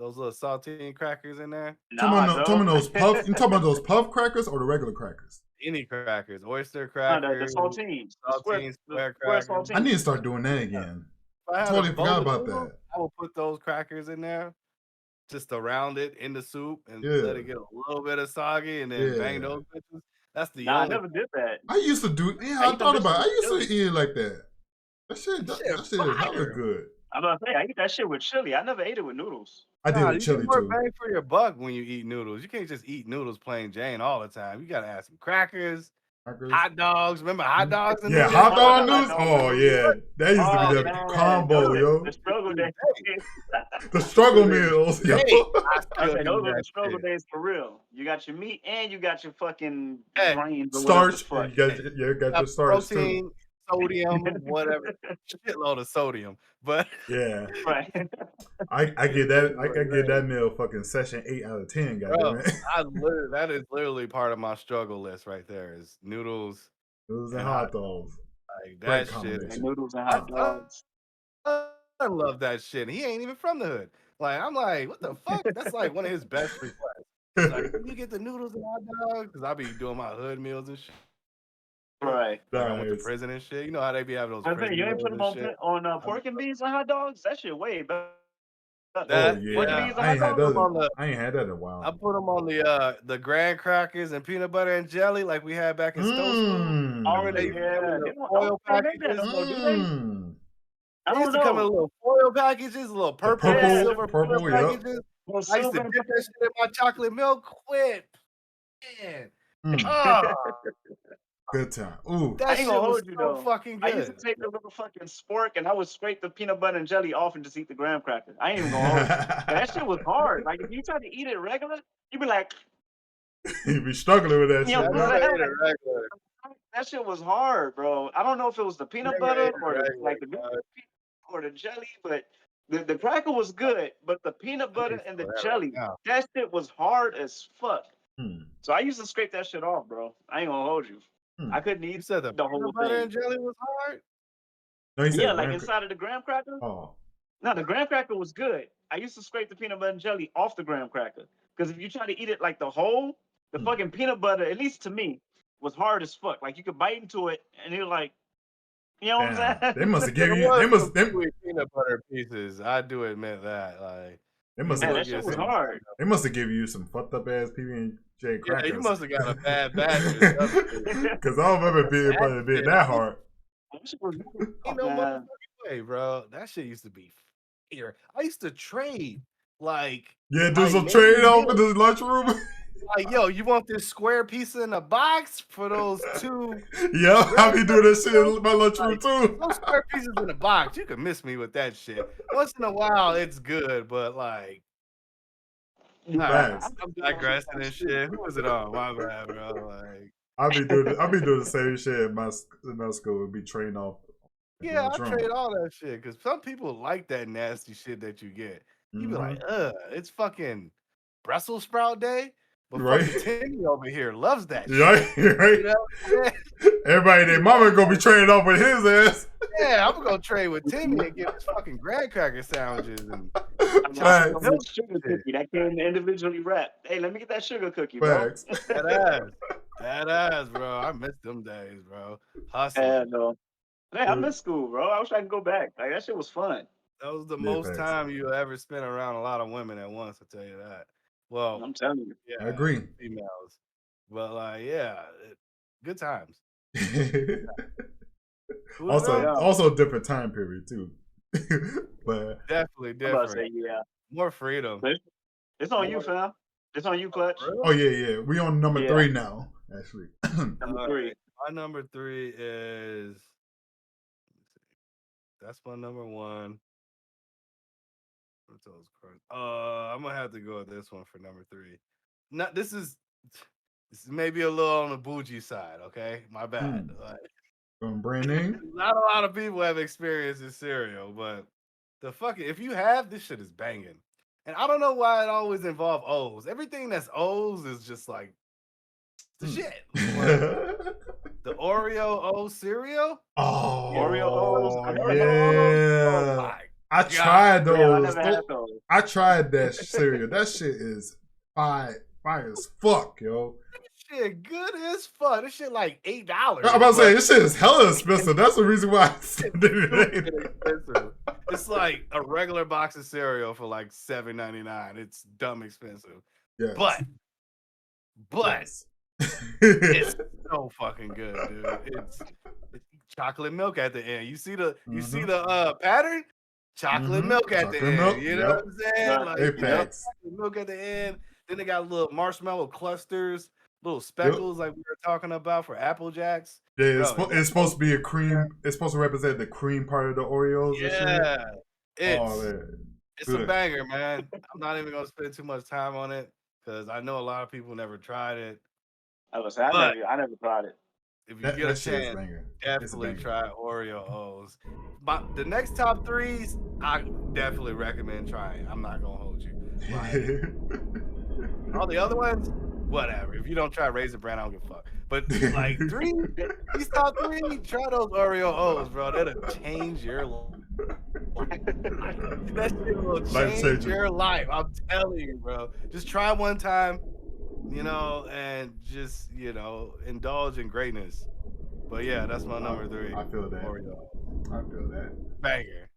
those little saltine crackers in there? Talking about those puff. You talking about those puff crackers or the regular crackers? Any crackers, oyster the crackers, saltines, saltine square square crackers. saltines. I need to start doing that again. If I I had totally a bowl forgot of about noodles, that. I will put those crackers in there, just around it in the soup, and let it get a little bit of soggy, and then bang those bitches. That's the I only. never did that. I used to do. Yeah, I thought about it. I used to eat it like that. That shit is hella good. I'm about to say I eat that shit with chili. I never ate it with noodles. I did with chili you get more too. bang for your buck when you eat noodles. You can't just eat noodles plain Jane all the time. You gotta add some crackers, hot dogs. Remember hot dogs? Yeah, hot dog noodles. Oh yeah, that used to be the combo, yo. The struggle days. The struggle meals, yo. I say those are the struggle days for real. You got your meat and you got your fucking grains or starch. whatever the You got your starch protein, too. sodium, whatever, shitload of sodium. But yeah, right. I get that. I can get that meal fucking session 8 out of 10. Goddamn it. That is literally part of my struggle list right there. Is noodles, and hot dogs. Like that shit. And noodles and hot dogs. I love that shit. He ain't even from the hood. Like I'm like, what the fuck? That's like one of his best requests. Like, can you get the noodles and hot dogs? Because I be doing my hood meals and shit. Right. Like I went to prison and shit. You know how they be having those. You ain't put them on pork and beans and hot dogs. That shit way better. I ain't had that in a while. I put them on the graham crackers and peanut butter and jelly like we had back in Stone. Already, foil packages. I used to come in little foil packages, little purple, silver foil packages. I used to dip that shit in my chocolate milk. Quit, man. Good time. Ooh, that shit was so fucking good. I used to take a little fucking spork and I would scrape the peanut butter and jelly off and just eat the graham cracker. I ain't even gonna hold you. That shit was hard. Like if you try to eat it regular, you'd be like, you be struggling with that shit. That shit was hard, bro. I don't know if it was the peanut butter or the jelly, but the cracker was good, but the peanut butter and the jelly, that shit was hard as fuck. So I used to scrape that shit off, bro. I ain't gonna hold you. I couldn't eat the whole peanut butter and jelly was hard. No, like inside of the graham cracker. Oh, no, the graham cracker was good. I used to scrape the peanut butter and jelly off the graham cracker because if you try to eat it like the whole, the fucking peanut butter, at least to me, was hard as fuck. Like you could bite into it and you're like, you know what I'm saying? They must have given you. Peanut butter pieces. I do admit that. Like that shit was hard. They must have given you some fucked up ass PB&J crackers. Yeah, you must have got a bad batch. Because I don't remember peanut butter being that hard. Ain't no motherfucking way, bro. That shit used to be fire. I used to trade. Like do some trade off in the lunchroom. Like, yo, you want this square pizza in a box for those two? Yeah, I be doing that shit in my lunchroom too. Those square pieces in a box, you can miss me with that shit. Once in a while, it's good, but like, I'm digressing and shit. Who was it on? My bad, bro. Like, I be doing the same shit in my school. Be trading off. Yeah, I trade all that shit because some people like that nasty shit that you get. You be like, it's fucking Brussels sprout day. But fucking Timmy over here loves that shit. Right. You know? Everybody, their mama gonna be trading off with his ass. Yeah, I'm gonna trade with Timmy and get his fucking graham cracker sandwiches and sugar cookie that came individually wrapped. Hey, let me get that sugar cookie, bro. That ass, bro. I miss them days, bro. Hustling. Man, I miss school, bro. I wish I could go back. Like that shit was fun. That was the most time you ever spent around a lot of women at once. I tell you that. Well, I'm telling you. yeah, I agree. females. But like, yeah, good times. Who's Also, up? also different time period too. But Definitely I'm about to different. say yeah. More freedom. But it's on you, fam. It's on you, Clutch. oh yeah, we on number Yeah. 3 now. Actually, Number 3. My number 3 is. That's my number 1. I'm gonna have to go with this one for number 3. Not this is maybe a little on the bougie side. Okay, my bad. Like, from brand name. not a lot of people have experienced this cereal, but if you have, this shit is banging. And I don't know why it always involves O's. Everything that's O's is just like the shit. The Oreo O cereal. Oh, Oreo O's. yeah. Oh my I tried those. Yeah, I never had those. I tried that cereal. That shit is fire as fuck, yo. Shit, good as fuck. This shit like $8. I'm about to say this shit is hella expensive. That's the reason why I did it. Expensive. It's like a regular box of cereal for like $7.99. It's dumb expensive. Yes. But yes. it's so fucking good, dude. It's chocolate milk at the end. You see the pattern? Chocolate milk at the end. You know what I'm saying? Like chocolate milk at the end. Then they got little marshmallow clusters, little speckles like we were talking about for Apple Jacks. Yeah, it's supposed to be a cream. It's supposed to represent the cream part of the Oreos. Yeah, it's good. a banger, man. I'm not even gonna spend too much time on it because I know a lot of people never tried it. I never tried it. If you get a chance, definitely try Oreo O's. But the next top 3s, I definitely recommend trying. I'm not gonna hold you. Like, all the other ones, whatever. If you don't try Raisin Bran, I don't give a fuck. But like these top 3, try those Oreo O's, bro. That'll change your life. That shit will change your life. I'm telling you, bro. Just try one time. And just, indulge in greatness. But yeah, that's my number 3. I feel that. Oreo. I feel that. Banger.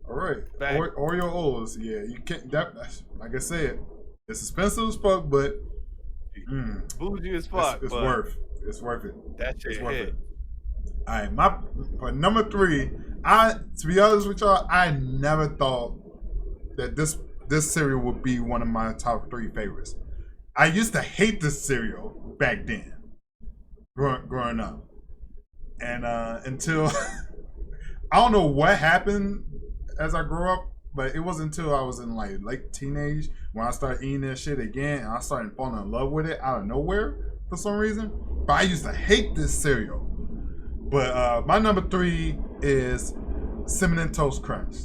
All right. Oreo O's. Yeah, you can't. Like I said, it's expensive as fuck, but bougie as fuck. It's worth it. That shit hit. All right, for number 3, to be honest with y'all, I never thought that this cereal would be one of my top 3 favorites. I used to hate this cereal back then, growing up, and until I don't know what happened as I grew up, but it wasn't until I was in like late teenage when I started eating this shit again, and I started falling in love with it out of nowhere for some reason. But I used to hate this cereal. But my number 3 is Cinnamon Toast Crunch.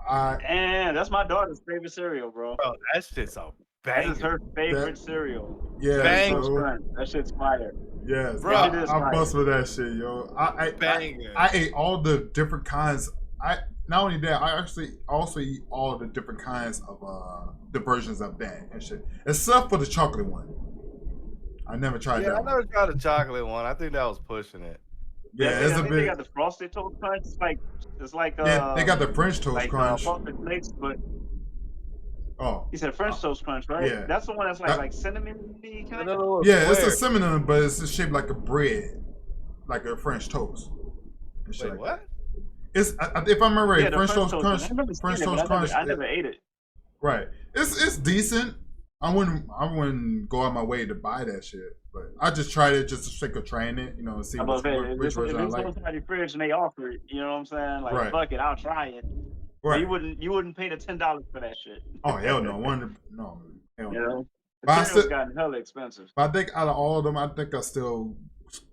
And that's my daughter's favorite cereal, bro. Bro, that shit's a banger. That is her favorite cereal. Yeah, that shit's fire. Yes, bro, I bust with that shit, yo. I ate all the different kinds. Not only that, I actually also eat all the different kinds of the versions of that and shit, except for the chocolate one. I never tried that. I never tried the chocolate one. I think that was pushing it. Yeah, it's a bit. They got the frosted toast crunch. It's like yeah, they got the French toast crunch. Frosted flakes, but oh, you said French toast crunch, right? Yeah, that's the one that's like cinnamon-y kind of. Yeah, it's a cinnamon, but it's shaped like a bread, like a French toast. Wait, like what? It's if I remember right, French toast crunch. French toast crunch. I never ate it. Right, it's decent. I wouldn't go out my way to buy that shit, but I just tried it just for sake of trying it, see which version I like. If it's on your fridge and they offer it, you know what I'm saying? Like, fuck it, I'll try it. Right. You wouldn't pay the $10 for that shit. Oh hell no, hell no. The cereal's gotten hella expensive. But I think out of all of them, I think I still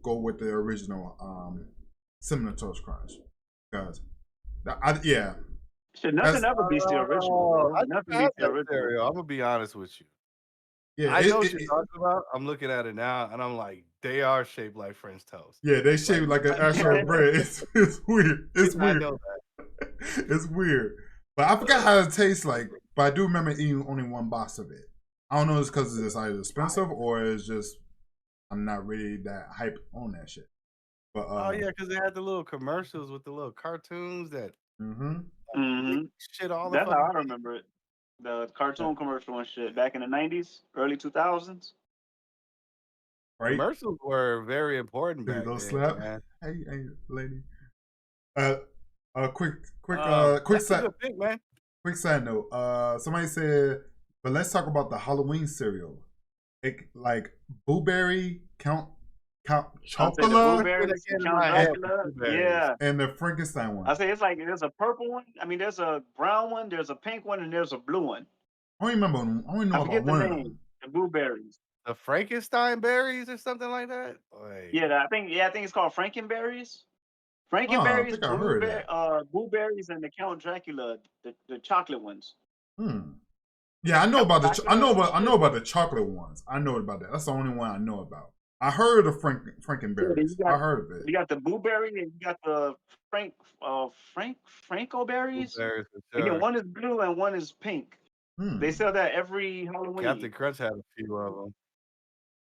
go with the original Cinnamon Toast Crunch because Should nothing ever beats the original. Nothing beats the original. I'm gonna be honest with you. Yeah, I know what you're talking about. I'm looking at it now, and I'm like, they are shaped like French toast. Yeah, they shaped like an actual bread. It's weird. It's weird. I know that. It's weird. But I forgot how it tastes like. But I do remember eating only one box of it. I don't know if it's because it's either expensive or it's just I'm not really that hype on that shit. But because they had the little commercials with the little cartoons that shit all. That's how I remember it. The cartoon commercial and shit back in the 90s, early 2000s. Right? Commercials were very important back Go then, slap. man. Hey, lady. Quick That's a side, good pick, man. quick side note. Somebody said, but let's talk about the Halloween cereal. Like Blueberry, Count I'll say the Chocolate, blueberries, Get in Count my head with Dracula. blueberries. Yeah. and the Frankenstein one. I say it's like there's a purple one. I mean, there's a brown one, there's a pink one, and there's a blue one. I don't remember. I only know I about forget the one of name. them. The blueberries. The Frankenstein berries or something like that. Wait. Yeah, I think it's called Frankenberries. Oh, I Frankenberries, think I heard that. blueberries, and the Count Dracula, the chocolate ones. Yeah, I know about the. I know Dracula about the chocolate ones. I know about that. That's the only one I know about. I heard of Frankenberries. Yeah, I heard of it. You got the blueberry and you got the Franco berries. Blueberries for And sure. then one is blue and one is pink. They sell that every Halloween. Captain Crunch had a few of them.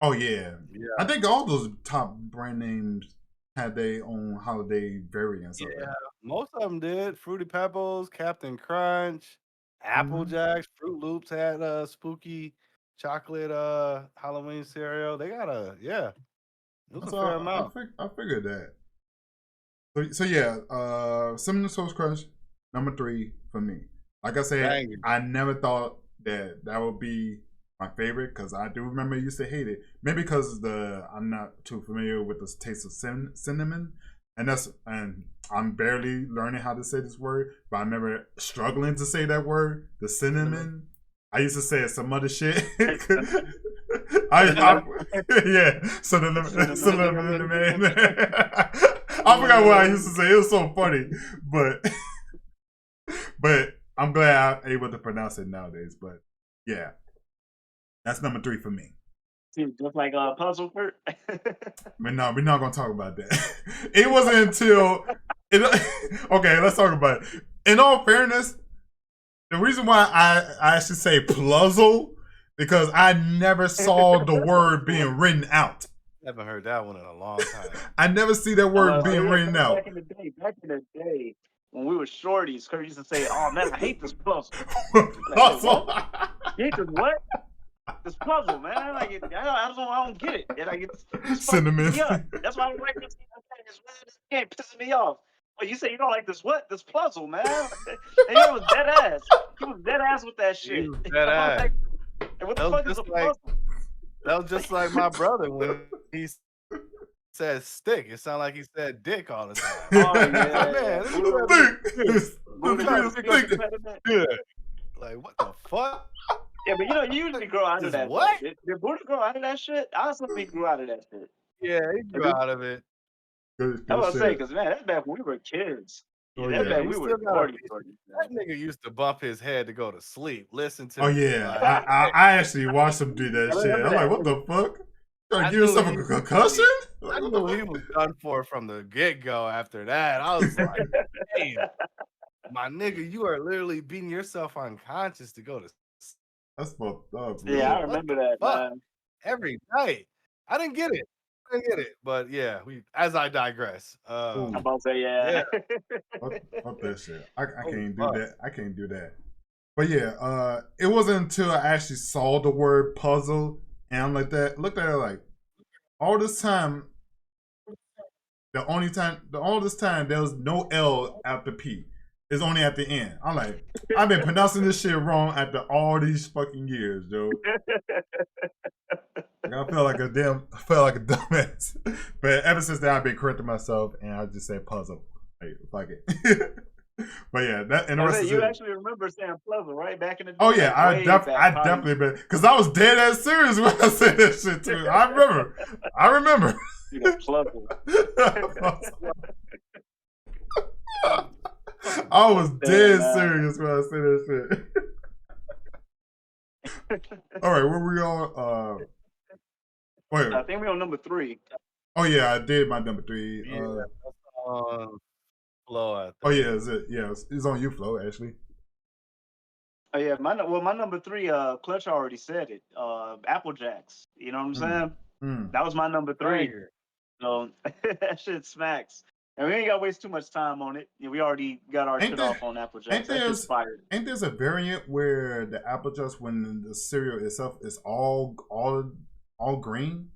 Oh yeah. Yeah. I think all those top brand names had their own holiday variants. Of Yeah, it. most of them did. Fruity Pebbles, Captain Crunch, Apple Jacks, Fruit Loops had spooky chocolate Halloween cereal. They got it was a fair amount. I figured that. So yeah, Cinnamon Toast Crunch, number 3 for me. Like I said, Dang it. I never thought that would be my favorite because I do remember I used to hate it. Maybe because I'm not too familiar with the taste of cinnamon, and I'm barely learning how to say this word. But I remember struggling to say that word, the cinnamon. I used to say some other shit. Yeah, cinnamon. I forgot what I used to say. It was so funny, but I'm glad I'm able to pronounce it nowadays. But yeah, that's number 3 for me. Just like Puzzle Kurt. But no, we're not gonna talk about that. It wasn't until okay, let's talk about it. In all fairness, the reason why I should say puzzle because I never saw the word being written out. Haven't heard that one in a long time. I never see that word being written out. Back in the day, when we were shorties, Kurt used to say, "Oh man, I hate this puzzle." Puzzle. You hate this what? This puzzle, man. Like I don't get it. And like it's cinnamon. Yeah, that's why I don't like this. This game pisses me off. But you say you don't like this what? This puzzle, man. And he was dead ass. He was dead ass with that shit. He was dead ass. Like, what the fuck is a puzzle? That was just like my brother when he said stick. It sounded like he said dick all the time. Oh yeah, man. Like what the fuck? Yeah, but you usually grow out of that. What? Did Buddha grow out of that shit? I also think he grew out of that shit. Yeah, he grew out of it. I was saying, because man, that's back when we were kids. That's back when we were 40. That nigga used to bump his head to go to sleep. Listen to. Oh yeah, I actually watched him do that shit. I'm like, what the fuck? Trying to give yourself a concussion? I knew he was done for from the get go. After that, I was like, damn, my nigga, you are literally beating yourself unconscious to go to. That's fucked up. Yeah, I remember that, man. Every night. I didn't get it. But yeah, as I digress. I'm about to say, yeah. Fuck that shit. I can't do that. I can't do that. But yeah, it wasn't until I actually saw the word puzzle and I'm like that. Looked at it like all this time. All this time there was no L after P. It's only at the end. I'm like, I've been pronouncing this shit wrong after all these fucking years, dude. Like, I felt like a dumbass. But ever since then, I've been correcting myself, and I just say puzzle. Like, fuck it. But yeah, that and the rest you is actually remember saying puzzle, right? Back in the day. Oh yeah, I definitely been because I was dead ass serious when I said that shit too. I remember. You know, puzzle. I was dead serious when I said that shit. All right, where we on? Wait. I think we're on number 3. Oh yeah, I did my number 3. Yeah, Flo. Oh yeah, is it? Yeah, it's on you, Flo. Actually. Oh yeah, my number 3. Clutch already said it. Apple Jacks. You know what I'm saying? That was my number 3. So that shit smacks. And we ain't got to waste too much time on it. We already got our shit off on Apple Jacks. That's just fire. Ain't there's a variant where the Apple Jacks, when the cereal itself is all green?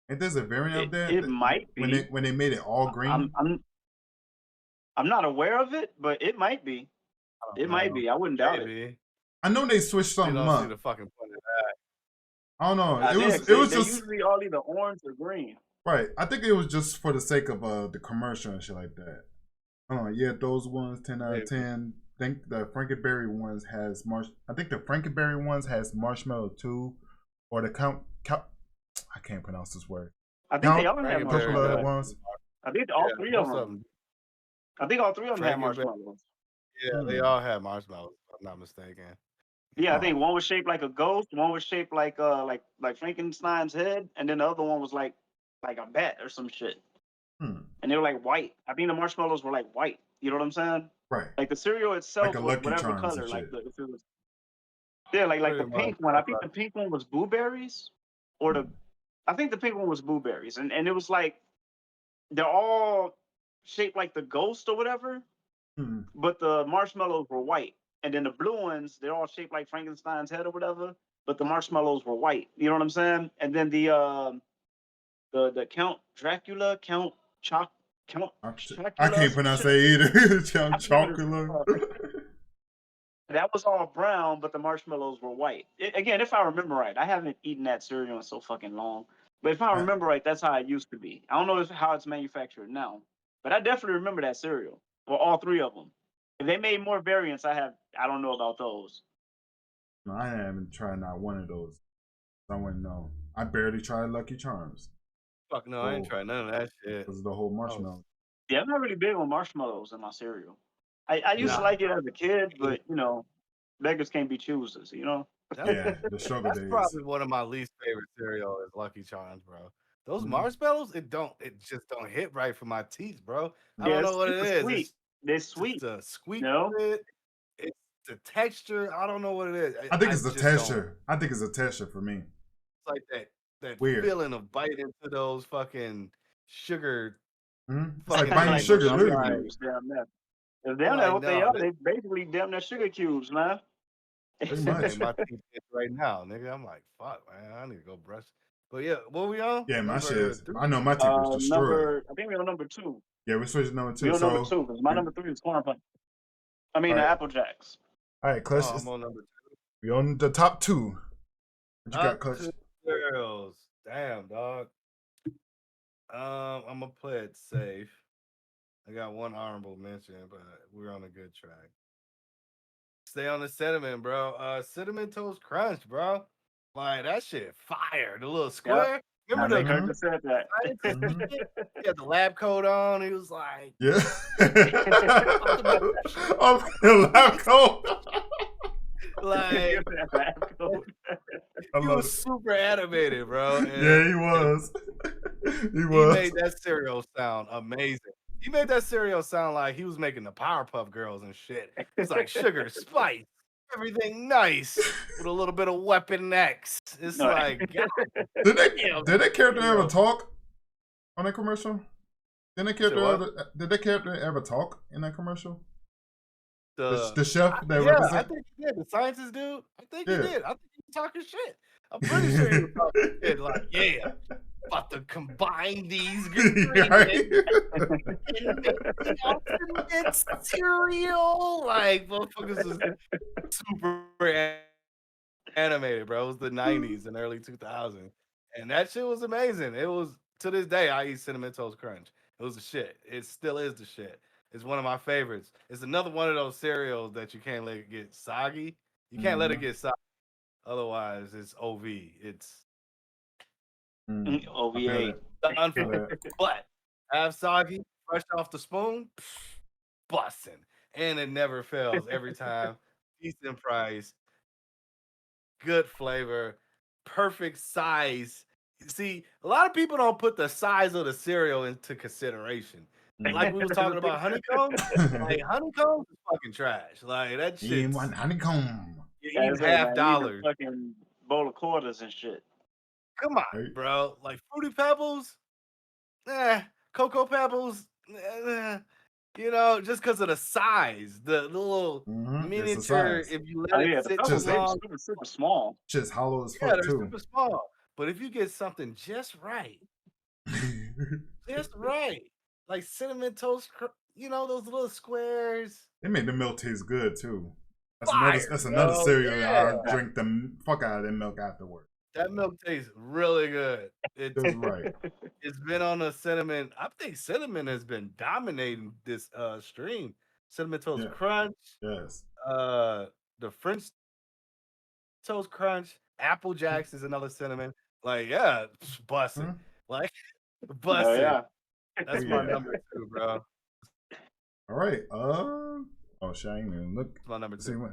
Ain't there's a variant of that? It might be when they made it all green. I'm not aware of it, but it might be. It might be. I wouldn't doubt it. I know they switched something up. See the fucking point of that. I don't know. It was just usually all either orange or green. Right. I think it was just for the sake of the commercial and shit like that. Yeah, those ones 10 out of 10. I think the Frankenberry ones has marshmallow too, or the count. I can't pronounce this word. I think they all have marshmallow ones. I think all three of them. I think all three of them have marshmallows. Yeah, they all have marshmallows. If I'm not mistaken. Yeah, I think one was shaped like a ghost, one was shaped like Frankenstein's head, and then the other one was like a bat or some shit. And they were like white. I think the marshmallows were like white. You know what I'm saying? Right. Like the cereal itself was whatever color. Like the pink one. I think the pink one was blueberries, I think the pink one was blueberries, and it was like they're all shaped like the ghost or whatever, but the marshmallows were white. And then the blue ones, they're all shaped like Frankenstein's head or whatever, but the marshmallows were white. You know what I'm saying? And then the Count Dracula, Count Dracula. I can't pronounce that either. Count Chocula. That was all brown, but the marshmallows were white. Again, if I remember right, I haven't eaten that cereal in so fucking long. But if I remember right, that's how it used to be. I don't know how it's manufactured now, but I definitely remember that cereal. Well, all three of them. If they made more variants, I don't know about those. No, I haven't tried not one of those. I wouldn't know. I barely tried Lucky Charms. Fuck no, I ain't tried none of that shit. Because of the whole marshmallow. Yeah, I'm not really big on marshmallows in my cereal. I used to like it as a kid, but beggars can't be choosers, Yeah, the struggle days. That's probably one of my least favorite cereal is Lucky Charms, bro. Those marshmallows, it just don't hit right for my teeth, bro. I don't know what it is. Sweet. They're sweet. The sweet of it. It's the texture. I don't know what it is. I think it's the texture. I think it's a texture for me. It's like that weird feeling of biting into those fucking sugar. It's like biting sugar, literally. Damn that what they are. They basically damn that sugar cubes, man. Pretty much. My teeth right now, nigga. I'm like, fuck, man. I need to go brush. But yeah, what we on? Yeah, my shit is. I know my teeth was destroyed. I think we're on number 2. Yeah, we're switching number 2. We're on number 2 because my number 3 is Corn Punch. I mean, the Apple Jacks. All right, Clutch. I'm on number 2. We on the top 2. What you got, Clutch? Girls. Damn, dog. I'm gonna play it safe. I got one honorable mention, but we're on a good track. Stay on the cinnamon, bro. Cinnamon Toast Crunch, bro. Like that shit fire. The little square. Yep. Remember the said that. He had the lab coat on. He was like, yeah. Oh, the lab coat. Like, he was super animated, bro. And yeah, he was. He made that cereal sound amazing. He made that cereal sound like he was making the Powerpuff Girls and shit. It's like sugar, spice, everything nice with a little bit of Weapon X. It's like, God, did that character ever talk on that commercial? Did that character ever talk in that commercial? The chef that represents? I think he did. The scientist dude. I think he did. I think he was talking shit. I'm pretty sure he was talking shit. Like, yeah, about to combine these ingredients and make the ultimate cereal. Like, motherfuckers was super animated, bro. It was the 90s and early 2000s. And that shit was amazing. It was, to this day, I eat Cinnamon Toast Crunch. It was the shit. It still is the shit. It's one of my favorites. It's another one of those cereals that you can't let it get soggy. You can't let it get soggy. Otherwise, it's OV. It's OVA. But have soggy, fresh off the spoon, busting. And it never fails every time. Decent price, good flavor, perfect size. See, a lot of people don't put the size of the cereal into consideration. Like we were talking about honeycomb. Like honeycomb is fucking trash. Like that shit. You want honeycomb. You eat $half. Fucking bowl of quarters and shit. Come on, bro. Like Fruity Pebbles, Cocoa Pebbles, you know, just because of the size, the little miniature. If you let it the sit too pebbles, they long, super small. Just hollow as yeah, fuck they're too. super small. But if you get something just right, like cinnamon toast, you know, those little squares. They made the milk taste good too. Fire, That's another bro. cereal Yeah. I'll drink the fuck out of that milk afterward. That milk tastes really good. That's right. It's been on a cinnamon. I think cinnamon has been dominating this stream. Cinnamon Toast Crunch. Yes. The French Toast Crunch. Apple Jacks is another cinnamon. Like, yeah, bussin'. Like, bussin'. Yeah. That's my number 2, bro. All right. Oh, shit, I ain't even look. That's my number 2.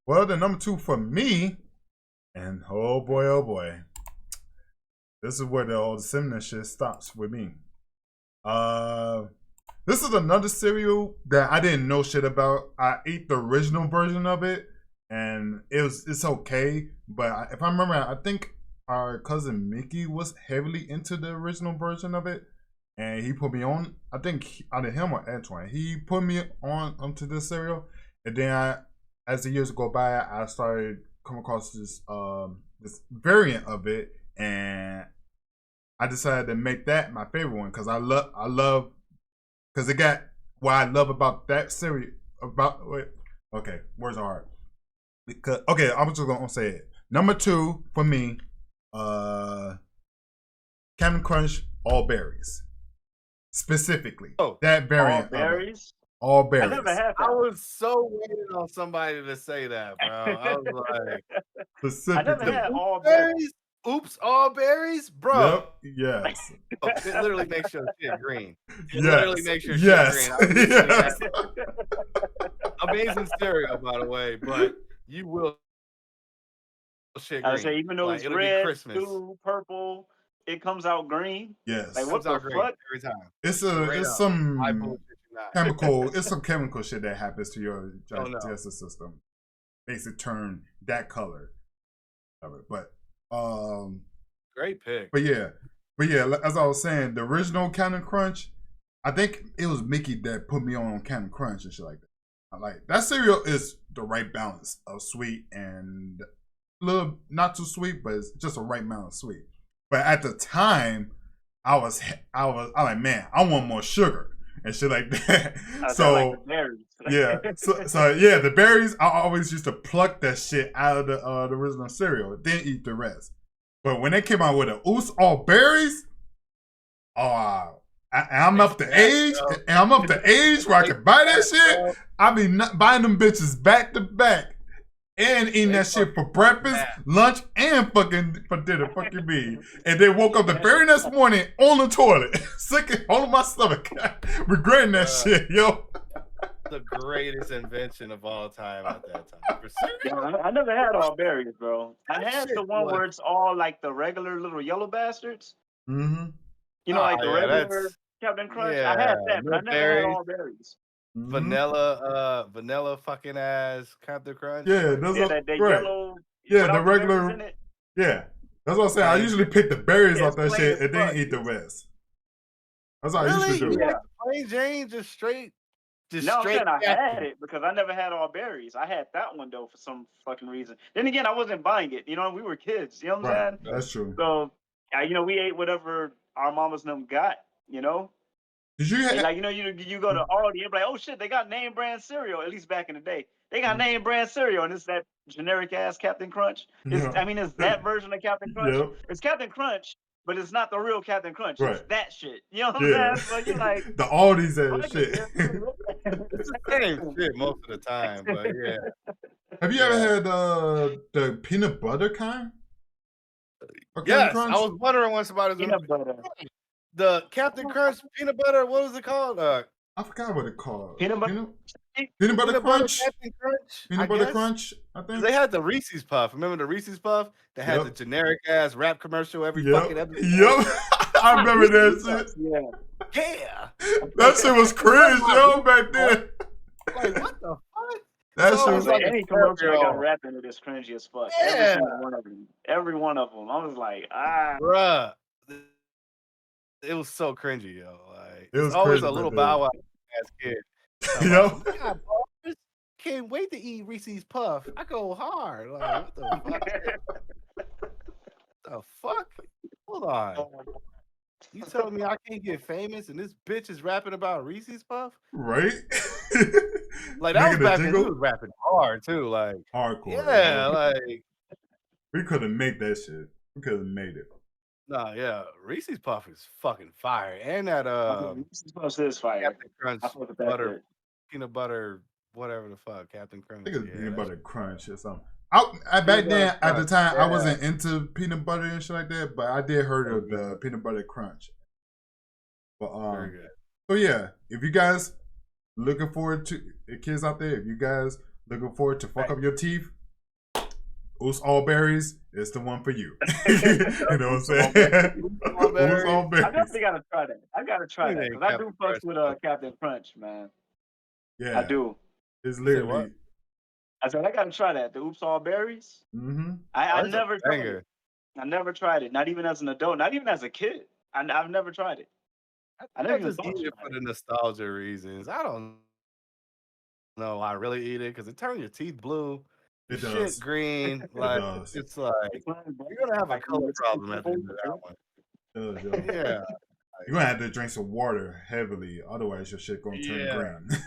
Well, the number 2 for me, and oh boy. This is where the old cinnamon shit stops with me. This is another cereal that I didn't know shit about. I ate the original version of it, and it's okay. But if I remember, I think our cousin Mickey was heavily into the original version of it, and he put me on. I think either him or Antoine. He put me onto this cereal, and then as the years go by, I started come across this this variant of it, and I decided to make that my favorite one because I love because it got what I love about that cereal okay, words are hard. Because okay, I'm just gonna say it. Number 2 for me, Captain Crunch all berries. Specifically. That variant. All berries? All berries. I never had that. I was so waiting on somebody to say that, bro. I was like, specifically. I never had all berries. Oops, all berries, bro. Yep. Yes. It literally makes your shit green. It yes. literally makes your shit green. Yes. Amazing cereal, by the way, but you will shit green. I say even though like, it's red, blue, purple, it comes out green. Yes. Like what the fuck? Every time. It's some chemical. It's some chemical shit that happens to your digestive system. Makes it turn that color. But great pick. But yeah, as I was saying, the original Captain Crunch, I think it was Mickey that put me on Captain Crunch and shit like that. I like that cereal is the right balance of sweet and a little not too sweet, but it's just a right balance of sweet. But at the time, I was like, man, I want more sugar and shit like that. So like the berries. yeah, so yeah, the berries. I always used to pluck that shit out of the original cereal, then eat the rest. But when they came out with the Oops all berries, I'm up to age, and I'm up to age where I can buy that shit. I be buying them bitches back to back, and eating that shit for breakfast, lunch, and fucking for dinner. Fucking me. And they woke up the very next morning on the toilet, sick and holding my stomach, regretting that shit, yo. The greatest invention of all time at that time. Yeah, I never had all berries, bro. I had the one where it's all like the regular little yellow bastards. Mm-hmm. You know, like the regular Captain Crunch. I had that, but I never had all berries. Vanilla fucking ass Captain Crunch. Yeah, those are that yellow. Yeah, the regular. Yeah, that's what I'm saying. I usually pick the berries off that shit and then eat the rest. That's how I used to do. Yeah, plain Jane, just straight. No, I'm saying I had it because I never had all berries. I had that one though for some fucking reason. Then again, I wasn't buying it. You know, we were kids. You know what I'm saying? That's true. So, we ate whatever our mamas and them got. You know. Did you have, like you go to Aldi and be like, oh shit, they got name brand cereal. At least back in the day, they got name brand cereal, and it's that generic ass Captain Crunch. It's that version of Captain Crunch. Yep. It's Captain Crunch. But it's not the real Captain Crunch. Right. It's that shit. You know what I'm saying? So you're like the Aldi's and shit. It's the same shit most of the time, but yeah. Have you ever had the peanut butter kind? Yes, Crunch? I was wondering once about it. Peanut butter. The Captain Crunch peanut butter. What was it called? I forgot what it called. Peanut butter. Peanut butter crunch. Peanut butter guess. crunch. I think they had the Reese's Puff. Remember the Reese's Puff? They had the generic ass rap commercial every fucking episode. Yep, I remember that shit. Yeah, that shit was cringe, yo, back then. Like what the fuck? That shit was like any commercial that got rap into this cringy as fuck. Yeah. Every one of them. I was like, bruh. it was so cringy, yo. Like It was it's always cringy, a little but Bow Wow ass kid. you know? Some, "We got bars. Can't wait to eat Reese's Puff. I go hard. Like what the fuck? The fuck? Hold on. You telling me I can't get famous and this bitch is rapping about Reese's Puff? Right? Like that was Making a back when he jingle? was rapping hard too. Like Hardcore. yeah, Hardcore. like We could have made that shit. We could have made it. no, yeah. Reese's Puff is fucking fire. And that Reese's Puffs is fire. Captain Crunch I fuck with that butter shit. peanut butter, whatever the fuck, Captain Crunch. I think it's Yeah, peanut that's- butter crunch or something. Back then, at the Crunch, time, I yeah. wasn't into peanut butter and shit like that, but I did heard of the peanut butter crunch. But Very good. so yeah, if you guys looking forward to kids out there, if you guys looking forward to fuck up your teeth, Oos All Berries is the one for you. You know what I'm saying? Oos All I Berries. definitely gotta try that. I gotta try that because I do Captain fuck Crunch. with Captain Crunch, man. Yeah, I do. it's what? literally. I said I gotta try that. The Oops All Berries. Mm-hmm. I That's a never tried banger. it. I never tried it. Not even as an adult. Not even as a kid. I've never tried it. I never I even just thought eat it about for it. the nostalgia reasons. I don't know. I really eat it because it turns your teeth blue. It Shit does. green. Like does. it's like you're gonna have a color problem at the end of that one. It does, yo. Yeah. You're gonna have to drink some water heavily, otherwise your shit gonna turn Yeah.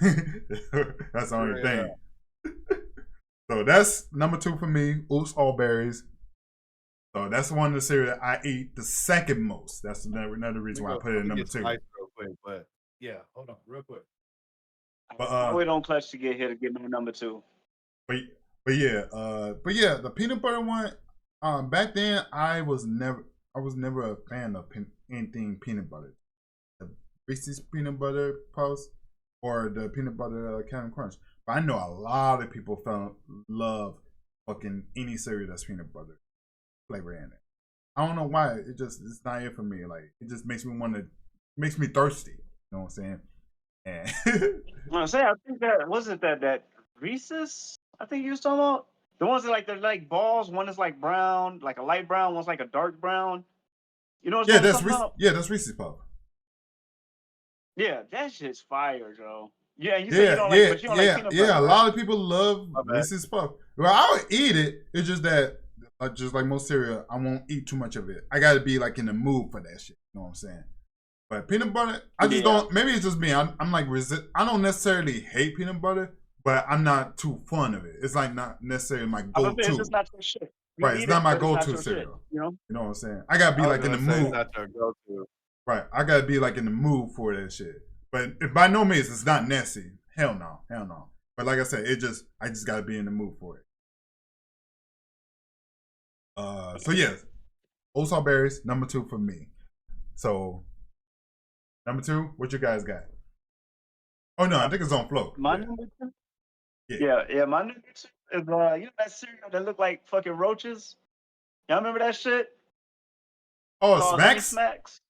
green. That's the only Yeah. thing. So that's number 2 for me. Oops, All Berries. So that's one of the cereal that I eat the second most. That's another reason why I put it in number 2. Real quick, but yeah, hold on, real quick. But I wait on Clutch to get here to get my number 2. but yeah, the peanut butter one. Back then I was never a fan of anything peanut butter. The Reese's peanut butter puffs or the peanut butter Captain Crunch. But I know a lot of people love fucking any cereal that's peanut butter flavor in it. I don't know why. It's not it for me. Like it just makes me thirsty. You know what I'm saying? And I think that wasn't that Reese's. I think you was talking about the ones that they're like balls. One is like brown, like a light brown. One's like a dark brown. You know what I'm talking about? yeah, that's Reese's Puff. Yeah, that shit's fire, Joe. Yeah, you said you don't like, but you don't like peanut butter. A lot of people love Reese's Puff. Well, I would eat it. It's just that, just like most cereal, I won't eat too much of it. I got to be like in the mood for that shit. You know what I'm saying? But peanut butter, I just don't. Maybe it's just me. I'm like I don't necessarily hate peanut butter, but I'm not too fond of it. It's like not necessarily my go-to. It's just not your shit. Right, it's not my go-to cereal. You know what I'm saying? I gotta be like in the mood. Not your go-to. Right, I gotta be like in the mood for that shit. But by no means, it's not nasty. Hell no. But like I said, I just gotta be in the mood for it. So yeah, Oats All Berries, number 2 for me. So number 2, what you guys got? Oh no, I think it's on flow. My number 2. Yeah. Yeah. My number 2 is you know that cereal that look like fucking roaches. Y'all remember that shit? Oh, Smacks.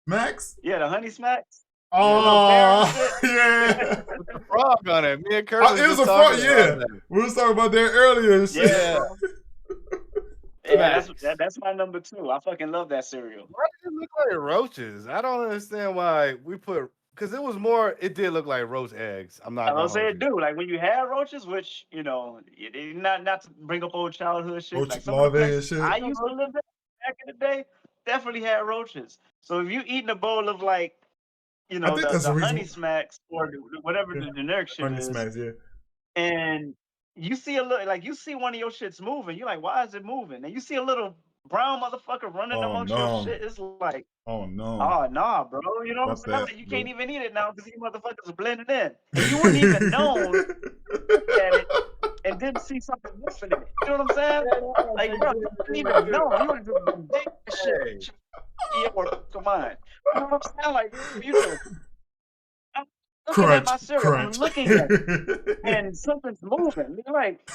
Smacks. Yeah, the Honey Smacks. Oh, yeah. With the frog on it. Me and Kurt It was a frog, yeah. We was talking about that earlier. Yeah. Yeah, that's my number 2. I fucking love that cereal. Why does it look like roaches? I don't understand why we put, because it did look like roach eggs. I'm not I gonna was saying, hold you. dude, like when you had roaches, which not to bring up old childhood shit. Roach like some of the larvae and places shit. I used to live in back in the day definitely had roaches. So if you eating a bowl of like, I think that's the the reason- Honey Smacks or whatever the generic shit Honey is, Smacks, yeah. and you see you see one of your shits moving, you're like, why is it moving? And you see a little brown motherfucker running amongst your shit. It's like, oh no, oh nah, bro. You know what I'm saying? Fuck that, You can't bro. even eat it now because these motherfuckers are blending in. And you wouldn't even know look at it and didn't see something missing in it. You know what I'm saying? Like, bro, you wouldn't even know. You would have just been big as shit. Yeah, or come on. You know what I'm saying? Like, you just, I'm looking at my cereal, I'm looking at it, and something's moving. You're like,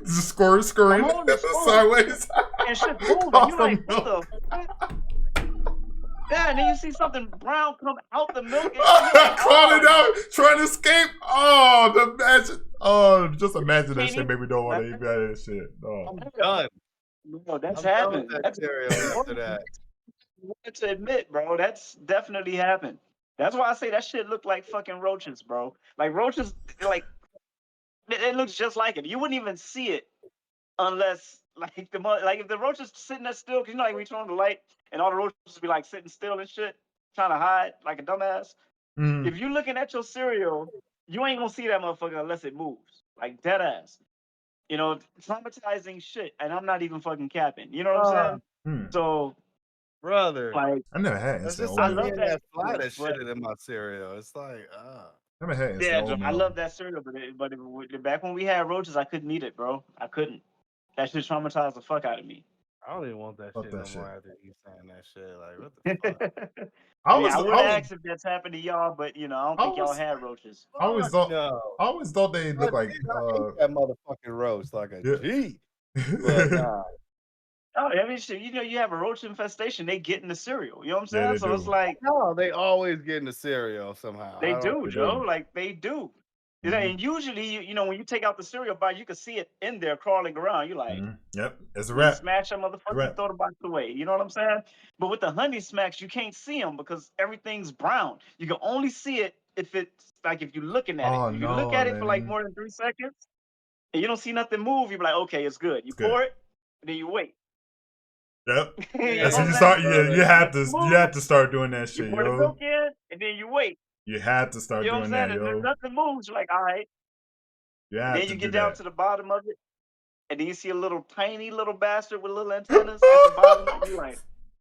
just scurrying sideways. and shit's moving. You're like, what the fuck? Yeah, and then you see something brown come out the milk. And crawling out, trying to escape. Oh, the magic. Oh, just imagine that shit. Maybe don't want to eat that shit. Oh. I'm done. No, that's I'm done happening. with that That's cereal after that. wanted to admit, bro, that's definitely happened. That's why I say that shit looked like fucking roaches, bro. Like roaches, like it looks just like it. You wouldn't even see it unless like like if the roaches sitting there still, 'cause you know like we turn on the light and all the roaches be like sitting still and shit, trying to hide like a dumbass. If you looking at your cereal, you ain't gonna see that motherfucker unless it moves. Like dead ass. You know, traumatizing shit. And I'm not even fucking capping. You know what I'm saying? So brother, like I never had that's instant just like I me oatmeal. love and that that fly cereal, that but shit in my cereal. It's like, Never had instant yeah, Joe, I oatmeal. love that cereal, but back when we had roaches, I couldn't eat it, bro. I couldn't. That shit traumatized the fuck out of me. I don't even want that Fuck shit that no shit. more after you saying that shit. Like, what the fuck? I mean, I would ask if that's happened to y'all, but you know, I don't think y'all had roaches. I always Fuck thought no. I always thought they I looked like ate that motherfucking roast like a yeah. G. But nah. Oh, I mean, shit, you know, you have a roach infestation, they get in the cereal. You know what I'm saying? Yeah, they So it's do. like No, they always get in the cereal somehow. they I don't do, They Joe. do. Like they do. You know, and usually, you know, when you take out the cereal bar, you can see it in there crawling around. You're like, Yep, it's a you wrap. smash that motherfucker, you throw the box away. You know what I'm saying? But with the honey smacks, you can't see them because everything's brown. You can only see it if it's like if you're looking at it. Oh If you look at it for like man. more than 3 seconds and you don't see nothing move, you're like, okay, it's good. You It's good. pour it, and then you wait. Yep. You know That's what when I'm you saying? start. Yeah, you have to. Nothing You have moves, to start doing that you shit, pour the yo. milk in, and then you wait. You have to start You know what I'm doing saying? that, And then yo. nothing moves. You're like, all right. You And have then to you do get down that. to the bottom of it, and then you see a little tiny little bastard with little antennas at the bottom, and you're like,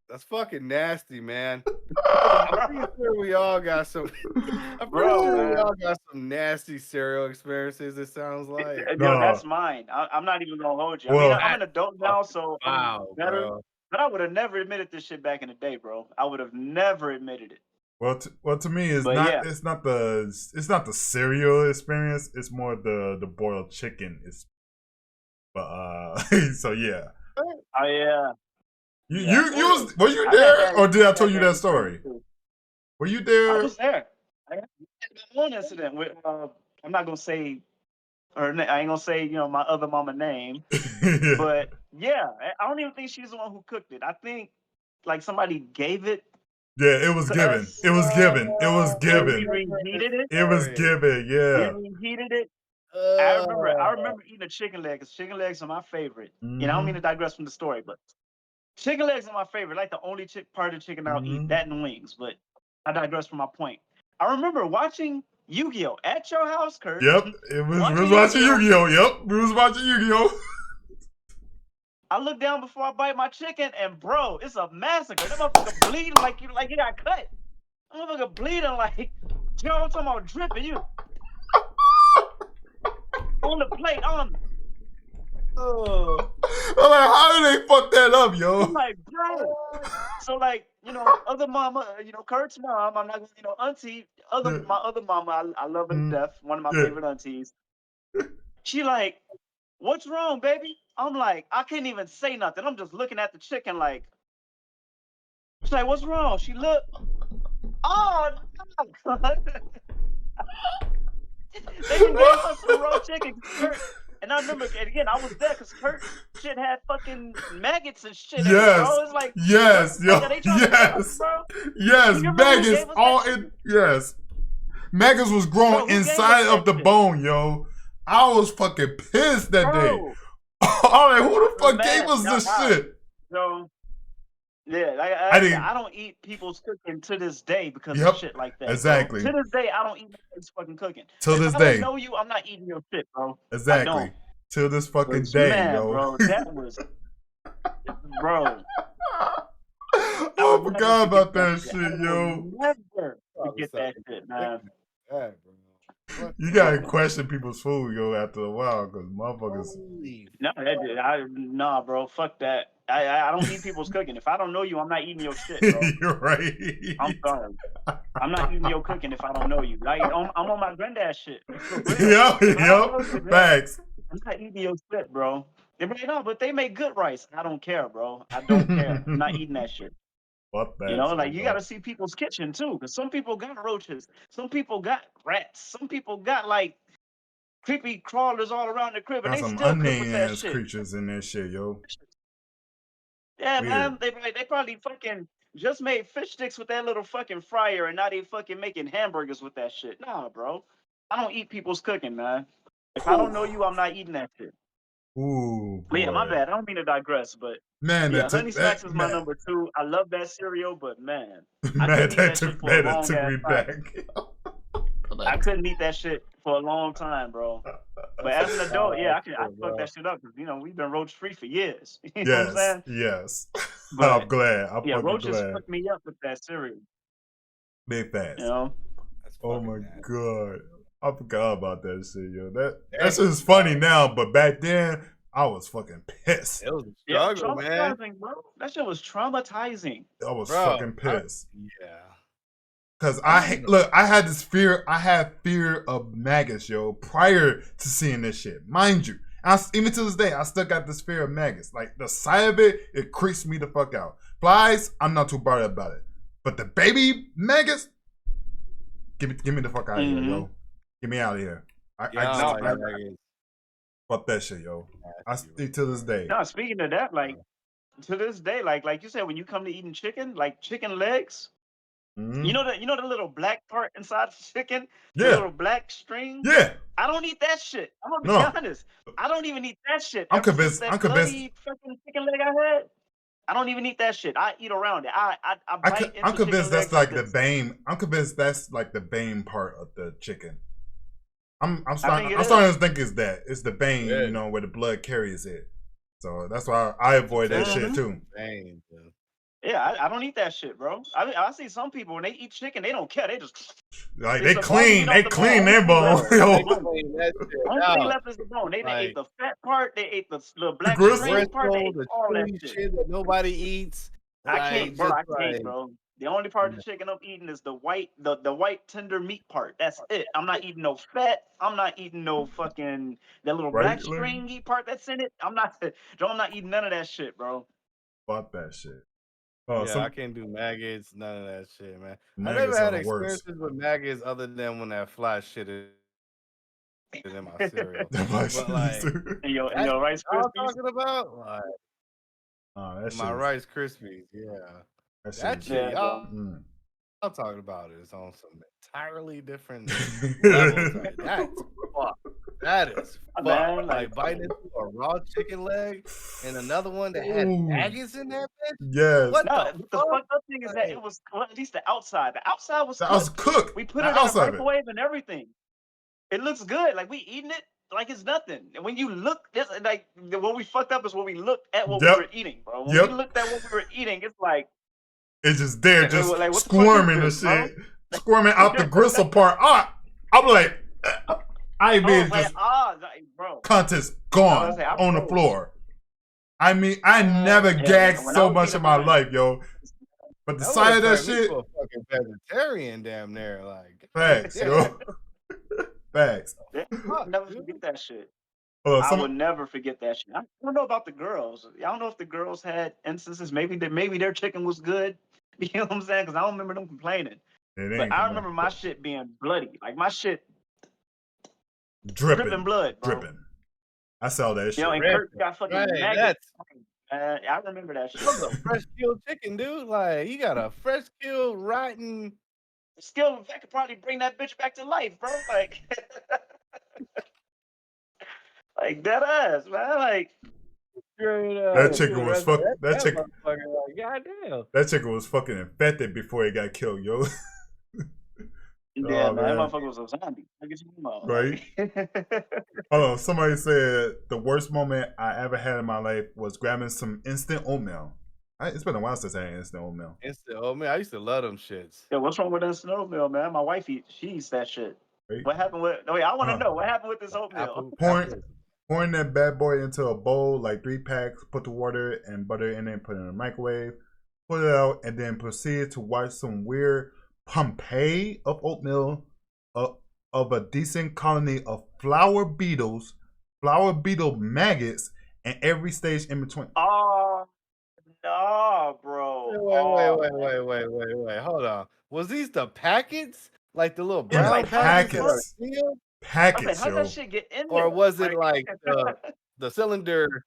that's fucking nasty, man. I'm bro, pretty sure we all got some. I'm pretty bro, sure we man. all got some nasty cereal experiences. It sounds like. Yo, No. that's mine. I'm not even gonna hold you. I mean, Well, I'm an adult now, so I'm Wow, better. bro. But I would have never admitted this shit back in the day, bro. I would have never admitted it. well, to me, it's But not. yeah, It's not the cereal experience. It's more the boiled chicken. But so yeah. oh yeah, You yeah. you you was were you I've had there that. or did I I've tell had you that that experience story? too. Were you I there? was there. I had one incident with. I'm not gonna say her. I ain't gonna say my other mama name. Yeah. But yeah, I don't even think she's the one who cooked it. I think like somebody gave it Yeah, it was to given. us It was given. It was and we given. reheated it. It was given. We Yeah. reheated it. I Uh, remember eating a chicken leg because chicken legs are my favorite. You know, I don't mean Mm-hmm. to digress from the story, but chicken legs are my favorite. Like the only part of chicken I'll eat, Mm-hmm. that and wings. But I digress from my point. I remember watching Yu-Gi-Oh at your house, Kurt. Yep. It was. We was Watching watching Yu-Gi-Oh. Yu-Gi-Oh. Yep. We was watching Yu-Gi-Oh. I look down before I bite my chicken, and bro, it's a massacre. That motherfucker bleeding like he got cut. That motherfucker bleeding like, you know what I'm talking about, dripping. You on the plate on me. oh. I'm like, how did they fuck that up, I'm yo? like, bro. So like, other mama, Kurt's mom, I'm not gonna, auntie, Yeah. my other mama, I love her to Mm. death. One of my Yeah. favorite aunties. She like, what's wrong, baby? I'm like, I can't even say nothing. I'm just looking at the chicken like, she's like, what's wrong? She looked, oh no. They done gave her some raw chicken. Kurt, and I remember, and again, I was there because Kurt shit had fucking maggots and shit in it, Yes. bro. It's like, Yes. what the fuck Yo. are they trying to kill us, Yes. bro? Yes. You remember who Maggots gave us that all shit? in. Yes. Maggots was growing Bro, who gave us inside that of the shit? bone, yo. I was fucking pissed that day. Bro, I'm like, who the fuck gave man, us this shit? so yeah, like I I said, didn't. I don't eat people's cooking to this day because of Yep. shit like that. Bro. Exactly. To this day, I don't eat nobody's fucking cooking. Till If this I don't day. know you, I'm not eating your shit, bro. I Exactly. don't. Till this fucking But, day, man, yo. bro, that was, bro. I forgot about that shit, yo. Never forget that shit, man. That, bro. What You the gotta fuck? question people's food, yo, after a while, cause motherfuckers. Holy Nah, bro, fuck that. I don't eat people's cooking. If I don't know you, I'm not eating your shit, bro. You're right. I'm sorry. I'm not eating your cooking if I don't know you. Like I'm on my granddad shit. For real. Yep, If I don't know yep. you, bro, Facts. I'm not eating your shit, bro. They're like, no, but they make good rice. I don't care, bro. I don't care. I'm not eating that shit. Fuck that Like shit, you yo. got to see people's kitchen too, because some people got roaches, some people got rats, some people got like creepy crawlers all around the crib, and Got they some still cook with unnamed that ass shit. creatures in that shit, yo. Yeah, Weird. man, they probably fucking just made fish sticks with that little fucking fryer, and now they fucking making hamburgers with that shit. Nah, bro. I don't eat people's cooking, man. If I don't know you, I'm not eating that shit. Ooh, But yeah, my boy. bad. I don't mean to digress, but Man, yeah, that Honey took that Smacks is my man. number 2. I love that cereal, but man, I Man, couldn't eat that shit for a that long took ass me time. back. I couldn't eat that shit for a long time, bro. But as an adult, yeah, I can fuck that shit up because we've been roach free for years. You know what I'm saying? Yes. But I'm glad. I'm yeah, fucking roaches glad. fucked me up with that cereal. Big fast. You know? Oh my god. I forgot about that shit, yo. That shit is funny now, but back then I was fucking pissed. It was a struggle, man. Bro. That shit was traumatizing. I was fucking pissed. Yeah. Cause I had this fear. I had fear of maggots, yo, prior to seeing this shit. Mind you, even to this day, I still got this fear of maggots. Like the sight of it creeps me the fuck out. Flies, I'm not too bothered about it. But the baby maggots, give me the fuck out of here, yo. Get me out of here. Fuck that shit, yo. I still to this day. No, speaking of that, like to this day, like you said, when you come to eating chicken, like chicken legs. Mm-hmm. You know the little black part inside the chicken? The little black string? Yeah. I don't eat that shit. I'm gonna be honest. I don't even eat that shit. I'm convinced. Bloody fucking chicken leg I had. I don't even eat that shit. I eat around it. I'm convinced that's like the bane. I'm convinced that's like the bane part of the chicken. I'm starting to think it's the vein, where the blood carries it. So that's why I avoid that shit too. Vein, yeah, I don't eat that shit, bro. I see some people when they eat chicken, they don't care. They just like they clean their bone. Only thing left is the bone. They ate the fat part. They ate the black string part. They ate all that shit that nobody eats. I can't, bro. The only part of the chicken I'm eating is the white tender meat part. That's it. I'm not eating no fat. I'm not eating no fucking that little black stringy part that's in it. I'm not eating none of that shit, bro. Fuck that shit. I can't do maggots, none of that shit, man. I never had experiences with maggots other than when that fly shit is in my cereal. But like, and your Rice Krispies. I'm talking about like my Rice Krispies, that shit, y'all talking about is on some entirely different levels. Like, that's fuck. That is fuck. Man, like biting into a raw chicken leg and another one that had maggots in that bitch. Yes. What the fucked up thing is that it was at least the outside. The outside was cooked. We put it in the microwave and everything. It looks good. Like we eating it like it's nothing. And when you look, like what we fucked up is when we looked at what we were eating, bro. When we looked at what we were eating, it's like it's just there, just like, squirming and shit, squirming out the gristle part. I'm like, I mean, just contents gone on the floor. I mean, I never gagged so much in my life, yo. But the sight of that shit, a fucking vegetarian, damn near, like facts, yo. Facts. I'll never forget that shit. I would never forget that shit. I don't know about the girls. I don't know if the girls had instances. Maybe their chicken was good. You know what I'm saying? Because I don't remember them complaining. But I remember my shit being bloody. Like my shit dripping blood, bro. Dripping. I saw that shit. And Kurt got fucking maggots. I remember that shit. That was a fresh killed chicken, dude. Like you got a fresh killed rotten. Still, I could probably bring that bitch back to life, bro. Like, like dead ass, man. Like, that chicken was fucking. That chicken. Like, goddamn. That chicken was fucking infected before it got killed, yo. Yeah, man. That motherfucker was a zombie. Right. Hold on. Somebody said the worst moment I ever had in my life was grabbing some instant oatmeal. It's been a while since I had instant oatmeal. Instant oatmeal? I used to love them shits. Yeah, what's wrong with instant oatmeal, man? My wife she eats that shit. Right? What happened with? Wait, I want to know what happened with this oatmeal. Pouring that bad boy into a bowl, like 3 packs. Put the water and butter in it. Put it in the microwave. Put it out, and then proceed to watch some weird Pompeii of oatmeal of a decent colony of flower beetle maggots, and every stage in between. Oh. No, bro. Wait. Hold on. Was these the packets? Like the little brown like packets? Packets, how'd that shit get in there? Or was it like the cylinder?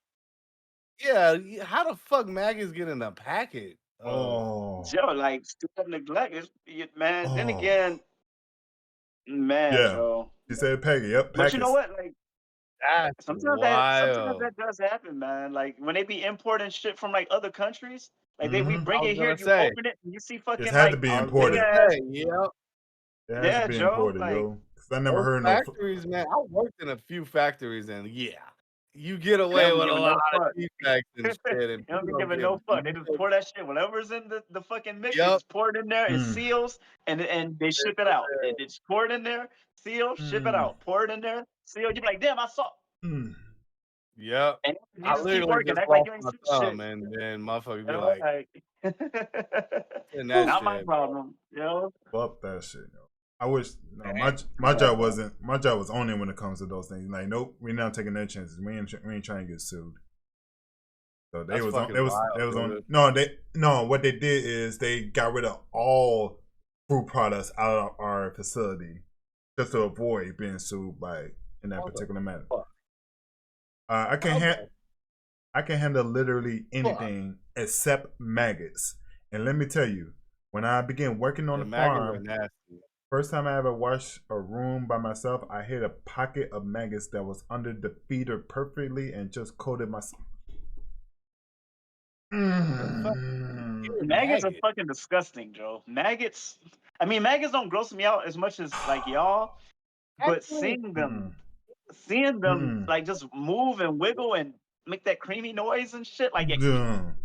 Yeah, how the fuck maggots get in a packet Oh. Joe, like stupid neglect is man. Then Oh. again, man, Yeah. Joe. She said Peggy. Yep, But you know Packers. what? Like That's sometimes wild. that does happen, man. Like when they be importing shit from like other countries, like we Mm-hmm. I bring was it here, gonna you say. open it, and you see It fucking had to like be I was big gonna imported. ass. say, yep. It has to Yeah, be Joe. imported, Like yo. Cause I never Those heard no. factories, man. I worked in a few factories, and yeah, you get they away don't be with a giving lot no of fuck. defects and shit, and They don't people be don't giving get no fuck. They just mad. pour that shit, whatever's in the fucking mix, they Yep. just pour it in there, it Mm. seals, and they ship it out. They just pour it in there, seal, ship it Mm. out. Pour it in there, seal. You be like, damn, I saw. Mm. Yep. And you I just keep literally working, just act like lost you ain't my seen thumb, shit. and then motherfuckers be You know, like, like "In that not my shit." problem. You know, Fuck that shit, yo. I wish Man, my job wasn't my job was only when it comes to those things. Like, nope, we're not taking their chances. We ain't trying to get sued. So they that's was on. fucking They wild, was on. dude. No. What they did is they got rid of all food products out of our facility just to avoid being sued by in that How the particular matter. fuck? I can How the I can handle literally fuck? anything except maggots. And let me tell you, when I began working on The the maggots are farm, nasty. first time I ever washed a room by myself, I hit a pocket of maggots that was under the feeder perfectly and just coated my. The fuck? Mm. maggots are Maggot. fucking disgusting, Joe. Maggots. I mean, maggots don't gross me out as much as like y'all, but Actually, seeing them Mm-mm. like just move and wiggle and make that creamy noise and shit, like Yeah,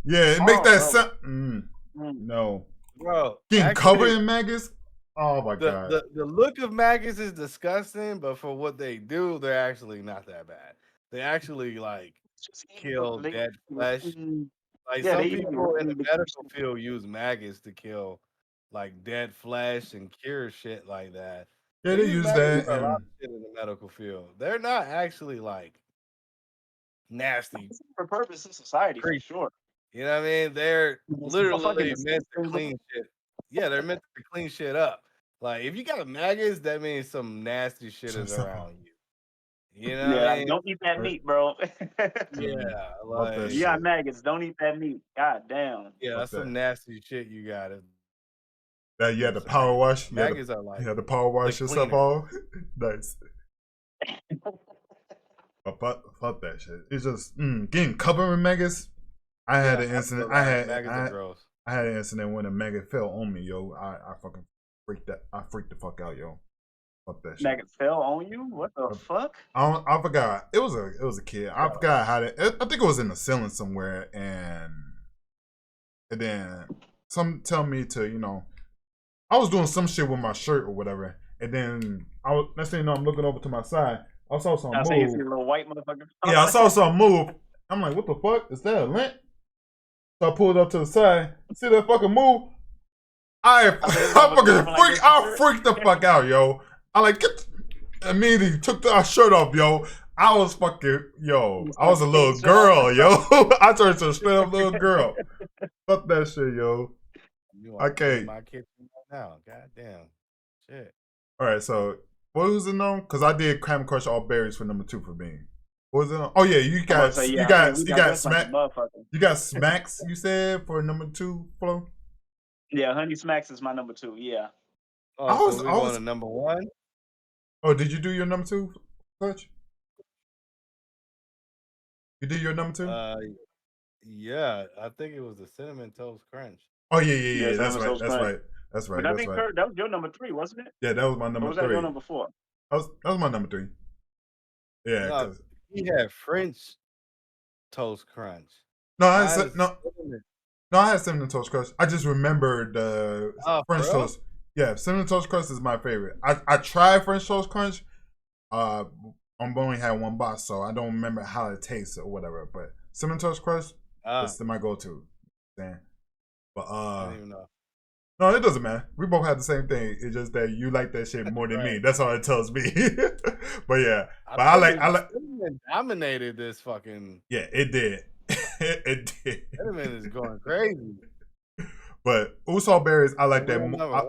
it makes oh, that bro. sound. Mm. No. bro, Getting covered actually, in maggots? Oh my god. the look of maggots is disgusting, but for what they do, they're actually not that bad. They actually like Just kill dead flesh. Like yeah, they some eat people in the the medical field use maggots to kill like dead flesh and cure shit like that. Yeah, They they use use maggots that for a lot of and shit in the medical field. They're not actually like nasty for purpose in society for creatures. sure. You know what I mean? They're It's so fucking literally meant to disgusting. clean shit. Yeah, they're meant to clean shit up. Like if you got maggots, that means some nasty shit is around you. You know what Yeah, I like mean? don't eat that meat, bro. Yeah, fuck that like You got shit. maggots, don't eat that meat. God damn. yeah, Fuck that's some that. nasty shit you got. That you had to power wash. Maggots are like You had to power wash yourself cleaner. off. Nice. But fuck that shit. It's just getting covered in maggots. I had an incident. Maggots are gross. I had an incident when a maggot fell on me, yo. I fucking freaked the fuck out, yo. Fuck that shit. Maggot fell on you? What the fuck? I forgot. It was a kid. I forgot how to. I think it was in the ceiling somewhere, and then some tell me to I was doing some shit with my shirt or whatever, and then next thing you know, I'm looking over to my side. I saw something I you see move. a little white motherfucker. Yeah, I saw something move. I'm like, what the fuck? Is that a lint? So I pulled up to the side. See that fucking move? I freaked the fuck out, yo. I like immediately took our shirt off, yo. I was fucking, I was a little girl, yo. I turned to a straight up little girl. Fuck that shit, yo. I can't. My kitchen right now. Goddamn. Shit. All right, so what was it known? Because I did Crème Crush all berries for number 2 for me. What was it on? Oh yeah, you got smacks. You said for number 2, Flo. Yeah, Honey Smacks is my number 2. Yeah. Oh, so we going to number 1? Oh, did you do your number 2, Clutch? You did your number 2? Yeah, I think it was the Cinnamon Toast Crunch. Oh yeah. That's right. But I think that was your number 3, wasn't it? Yeah, that was my number 3. Or was that your number 4? That was my number 3. Yeah, no, he had French Toast Crunch. No, I had Cinnamon Toast Crunch. I just remembered the French Toast. Yeah, Cinnamon Toast Crunch is my favorite. I tried French Toast Crunch. I've only had one box, so I don't remember how it tastes or whatever. But Cinnamon Toast Crunch is my go-to. Damn. But I don't even know. No, it doesn't matter. We both have the same thing. It's just that you like that shit more than me. That's all it tells me. But yeah, I like. Cinnamon dominated this fucking. Yeah, it did. It did. Cinnamon is going crazy. But Uso berries, I like that.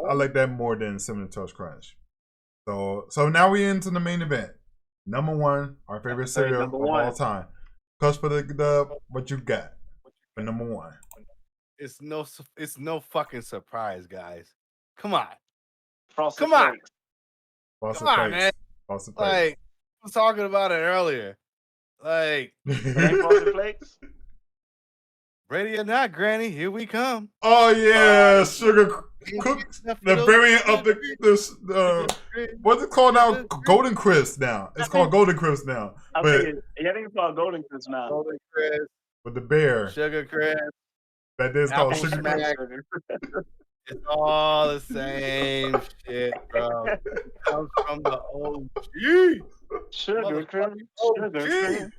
I like that more than Cinnamon Toast Crunch. So now we into the main event. Number 1, our favorite cereal of all time. Cuz for the what you got for number 1? It's no fucking surprise, guys. Come on. Frosted Come on. Flakes. Frosted Come on, Flakes. man. Frosted Like, Flakes. I was talking about it earlier. Like, It ain't Frosted Flakes. ready or not, Granny, here we come. Oh yeah, sugar cooks. The variant of the what's it called now? Golden Crisp now. It's called Golden Crisp now. I But think it's called Golden Crisp now. Golden Crisp, with the bear. Sugar Crisp, That is called Apple Sugar Smack. Crisp. It's all the same shit, bro. It comes from the OG. Sugar Crisp. Sugar Crisp.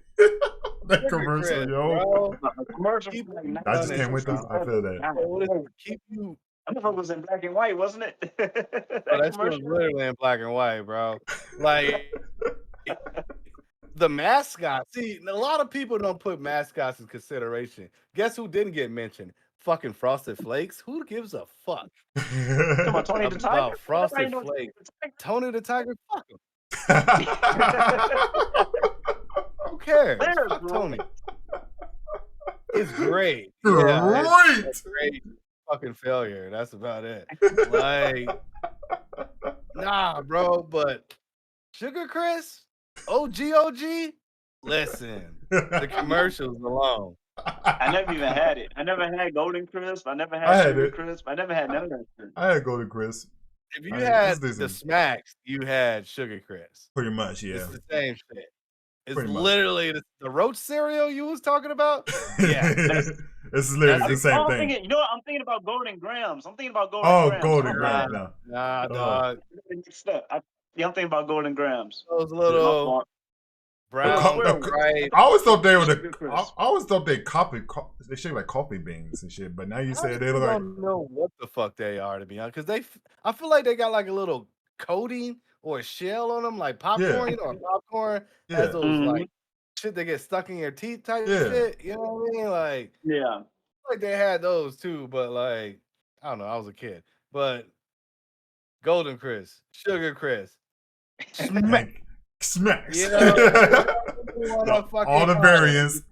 That commercial, Crisp, yo. Commercial. I just can't wait to. I feel that. Keep you. I don't know if it was in black and white, wasn't it? That shit was literally in black and white, bro. Like the mascot. See, a lot of people don't put mascots in consideration. Guess who didn't get mentioned? Fucking Frosted Flakes. Who gives a fuck? Come on, Tony the Tiger. About Frosted Flakes. Tony the Tiger. Fuck him. Who cares? Fuck Tony. It's great. Yeah, it's great. Fucking failure. That's about it. Like, nah, bro. But Sugar Crisp, OG. Listen, the commercials alone. I never even had it. I never had Golden Crisp. I never had Sugar Crisp. I never had none of that shit. I had Golden Crisp. If you had the Smacks, you had Sugar Crisp. Pretty much, yeah. It's the same shit. It's literally the Roach cereal you was talking about. Yeah, it's literally the same thing. You know what? I'm thinking about Golden Grams. I'm thinking about Golden Grams. Golden Grams. Nah, dog. I'm thinking about Golden Grams. Those little brown, right? I always thought they were I always thought they they shaped like coffee beans and shit. But now you say they look like. I don't know what the fuck they are, to be honest, because I feel like they got like a little coating or a shell on them, like popcorn. You know, popcorn has those like shit that get stuck in your teeth type shit. You know what I mean? Like, yeah, like they had those too, but like I don't know. I was a kid, but Golden Crisp, Sugar Crisp, Smacks. You know, all the variants.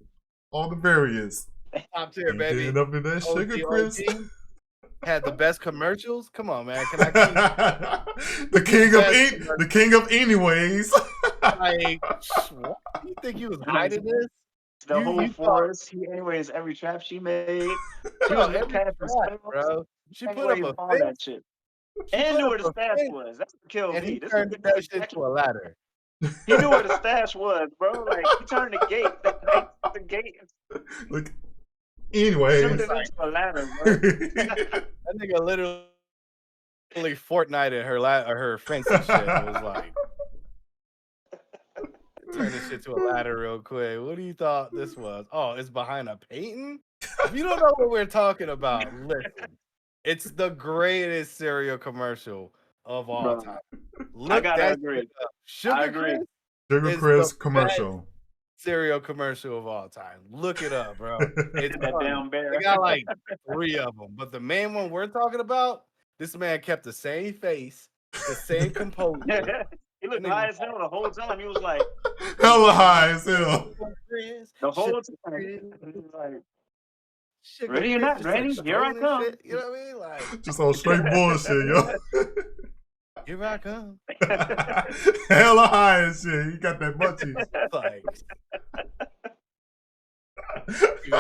All the variants. Top tier, baby. Up in that Sugar Crisp. Had the best commercials. Come on, man. Can I keep the king of anyways? Like, what? You think you was hiding this? The whole forest. He anyways every trap she made. She was every trap, bro. She put up a that shit. And knew where the stash was. That's what killed me. He turned that shit to a ladder. He knew where the stash was, bro. Like he turned the gate. The gate. Look. Anyway, a ladder, bro. That nigga literally Fortnite her fence and shit. It was like turn this shit to a ladder real quick. What do you thought this was? Oh, it's behind a painting? If you don't know what we're talking about, listen. It's the greatest cereal commercial of all time. I gotta agree. Sugar Crisp commercial. Cereal commercial of all time. Look it up, bro. It's that damn bear. They got like 3 of them, but the main one we're talking about, this man kept the same face, the same composure. He looked high as hell the whole time. He was like hella high as hell. The whole time. He was like, ready or not, Granny? Here I come. Shit, you know what I mean? Like just all straight bullshit, yo. Here I come. Hella high and shit. You got that munchies. Like,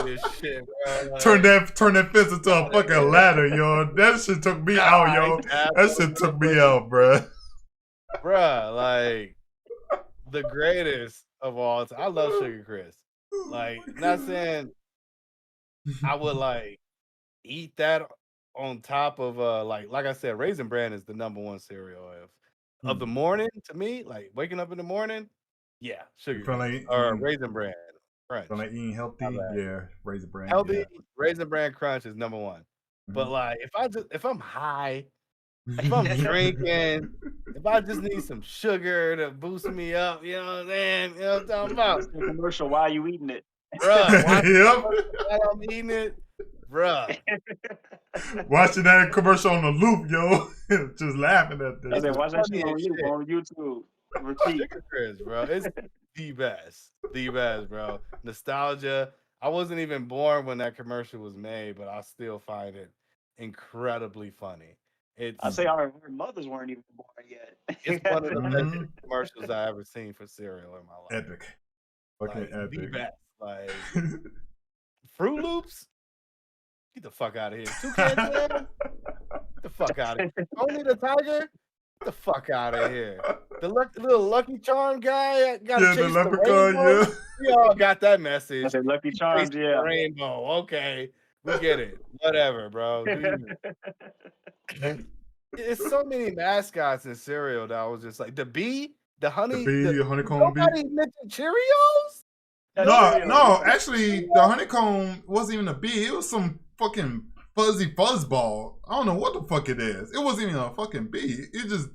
this shit, bro. Turn that fence into a fucking ladder, yo. That shit took me out, yo. That shit took me out, bro. Bruh, like the greatest of all time. I love Sugar Crisp. Like, not saying I would like eat that on top of like I said, Raisin Bran is the #1 cereal of the morning to me. Like waking up in the morning, yeah, Sugar Crisp or Raisin Bran Crunch. Like eating healthy, yeah, Raisin Bran. Healthy, Raisin Bran Crunch is #1. But like if I'm high, if I'm drinking, if I just need some sugar to boost me up, you know what I'm saying? You know what I'm talking about? Commercial, why are you eating it? Bruh, while I'm eating it, bruh. Watching that commercial on the loop, yo. Just laughing at this. I said, watch that shit on YouTube. Sugar Crisp, bro. It's the best, bro. Nostalgia. I wasn't even born when that commercial was made, but I still find it incredibly funny. I It's say our mothers weren't even born it's yet. one of the best commercials I ever seen for cereal in my life. Epic. Fucking Like the epic. best. Like Fruit Loops. Get the fuck out of here. Toucan Sam. Get the fuck out of here. Tony the Tiger. Get the fuck out of here. The little Lucky Charm guy got to Yeah, the chase the leprechaun, rainbow. yeah. We all got that message. I said Lucky Chase Charms, the yeah. rainbow. Okay, we get it. Whatever, bro. It's so many mascots in cereal that I was just like the bee, the honey, The honeycomb bee. nobody mentioned Cheerios. No, actually, the honeycomb wasn't even a bee. It was some fucking fuzzy fuzzball. I don't know what the fuck it is. It wasn't even a fucking bee. It's just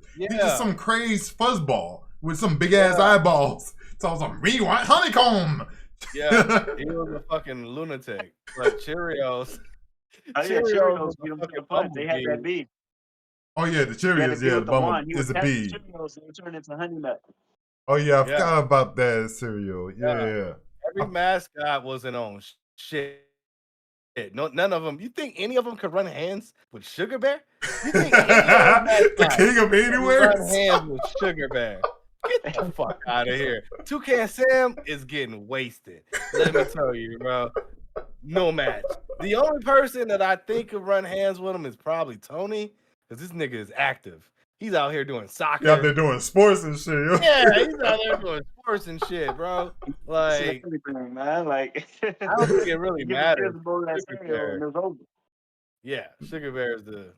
some crazed fuzzball with some big ass eyeballs. So I was like, we want honeycomb. Yeah, he was a fucking lunatic. But Cheerios. Cheerios they had that bee. Oh yeah, the Cheerios, the bumble is a bee. Cheerios and turn into honey nut. Oh yeah, I forgot about that cereal. Yeah. Every mascot wasn't on shit. No, none of them. You think any of them could run hands with Sugar Bear? You think any of them the king of anywhere run hands with Sugar Bear? Get the fuck out of here. Toucan Sam is getting wasted. Let me tell you, bro. No match. The only person that I think could run hands with him is probably Tony, because this nigga is active. He's out here doing soccer. Yeah, they're doing sports and shit. Yeah, he's out there doing sports and shit, bro. Like, man, like I don't think it really matters. Yeah, Sugar Bear is the.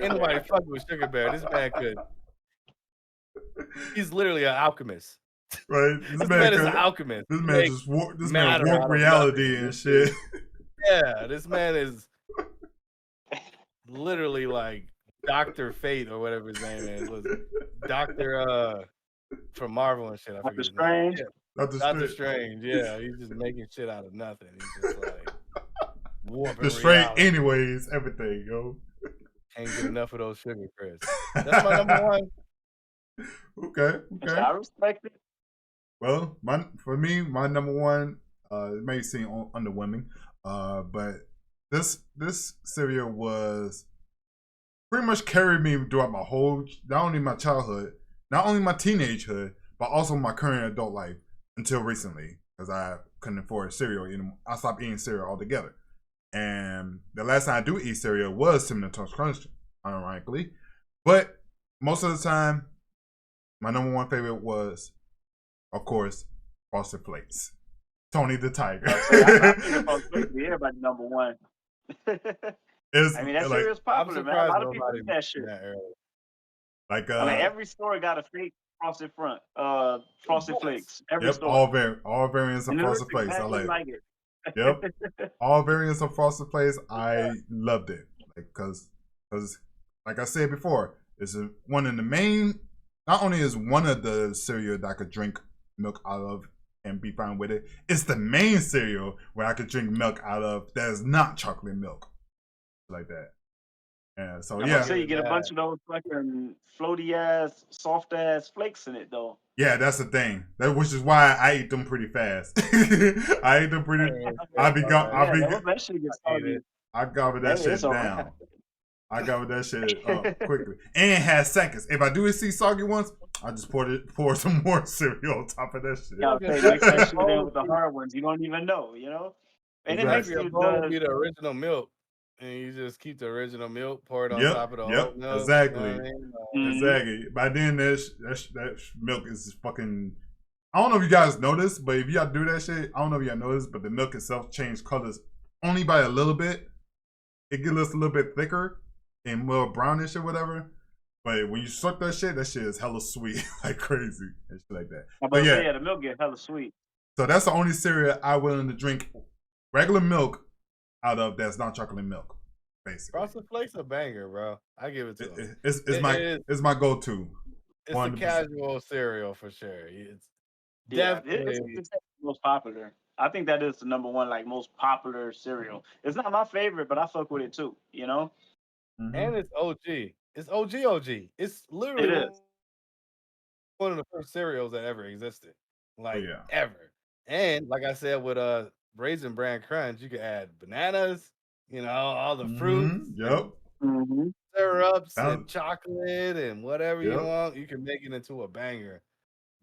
Anybody fucking with Sugar Bear? This man could. He's literally an alchemist. Right, this man is an alchemist. This man just warped reality and shit. Yeah, this man is literally like Dr. Fate or whatever his name is. Was Dr. From Marvel and shit. I forget his name. Yeah. Dr. Strange. Yeah, he's just making shit out of nothing. He's just like warping the straight reality. Anyways, everything, yo. Can't get enough of those Sugar Crisps. That's my number one. Okay. I respect it. Well, for me, my number one, it may seem underwhelming, but this cereal was pretty much carried me throughout my whole, not only my childhood, not only my teenagehood, but also my current adult life until recently, because I couldn't afford cereal anymore. I stopped eating cereal altogether. And the last time I do eat cereal was Cinnamon Toast Crunch, ironically. But most of the time, my number one favorite was, of course, Frosted Flakes. Tony the Tiger. Everybody number one. That cereal is popular, man. A lot of people eat that shit. Like every store got a fake Frosted Flakes. Every store. All variants of Frosted Flakes. I like it. Yep. All variants of Frosted Flakes. I loved it. Because like I said before, it's one of the main. Not only is one of the cereal that I could drink milk out of and be fine with it, it's the main cereal where I could drink milk out of that is not chocolate milk, like that. And so so you get a bunch of those fucking floaty ass, soft ass flakes in it though. Yeah, that's the thing. Which is why I eat them pretty fast. I eat them pretty. I gobble that shit down. I got that shit up quickly. And it has seconds. If I do see soggy ones, I just pour some more cereal on top of that shit. Yeah, mix that shit in with the hard ones. You don't even know, you know? And it makes you be the original milk. And you just keep the original milk, pour it on top of the whole milk. Exactly. You know what I mean? Exactly. By then, that milk is fucking... I don't know if you guys noticed, but if y'all do that shit, I don't know if y'all noticed, but the milk itself changed colors only by a little bit. It gets a little bit thicker and more brownish or whatever. But when you suck that shit is hella sweet, like crazy and shit like that. But yeah, the milk get hella sweet. So that's the only cereal I'm willing to drink regular milk out of that's not chocolate milk, basically. Frosted Flakes a banger, bro. I give it to him. It's my go-to. It's 100%. A casual cereal for sure. It's the most popular. I think that is the number one, like, most popular cereal. It's not my favorite, but I fuck with it too, you know? Mm-hmm. And it's OG. It's OG. It's literally one of the first cereals that ever existed. Like, ever. And like I said, with Raisin Bran Crunch, you can add bananas, all the fruits, Yep. Mm-hmm. syrups, That, and chocolate, and whatever you yep. want. You can make it into a banger.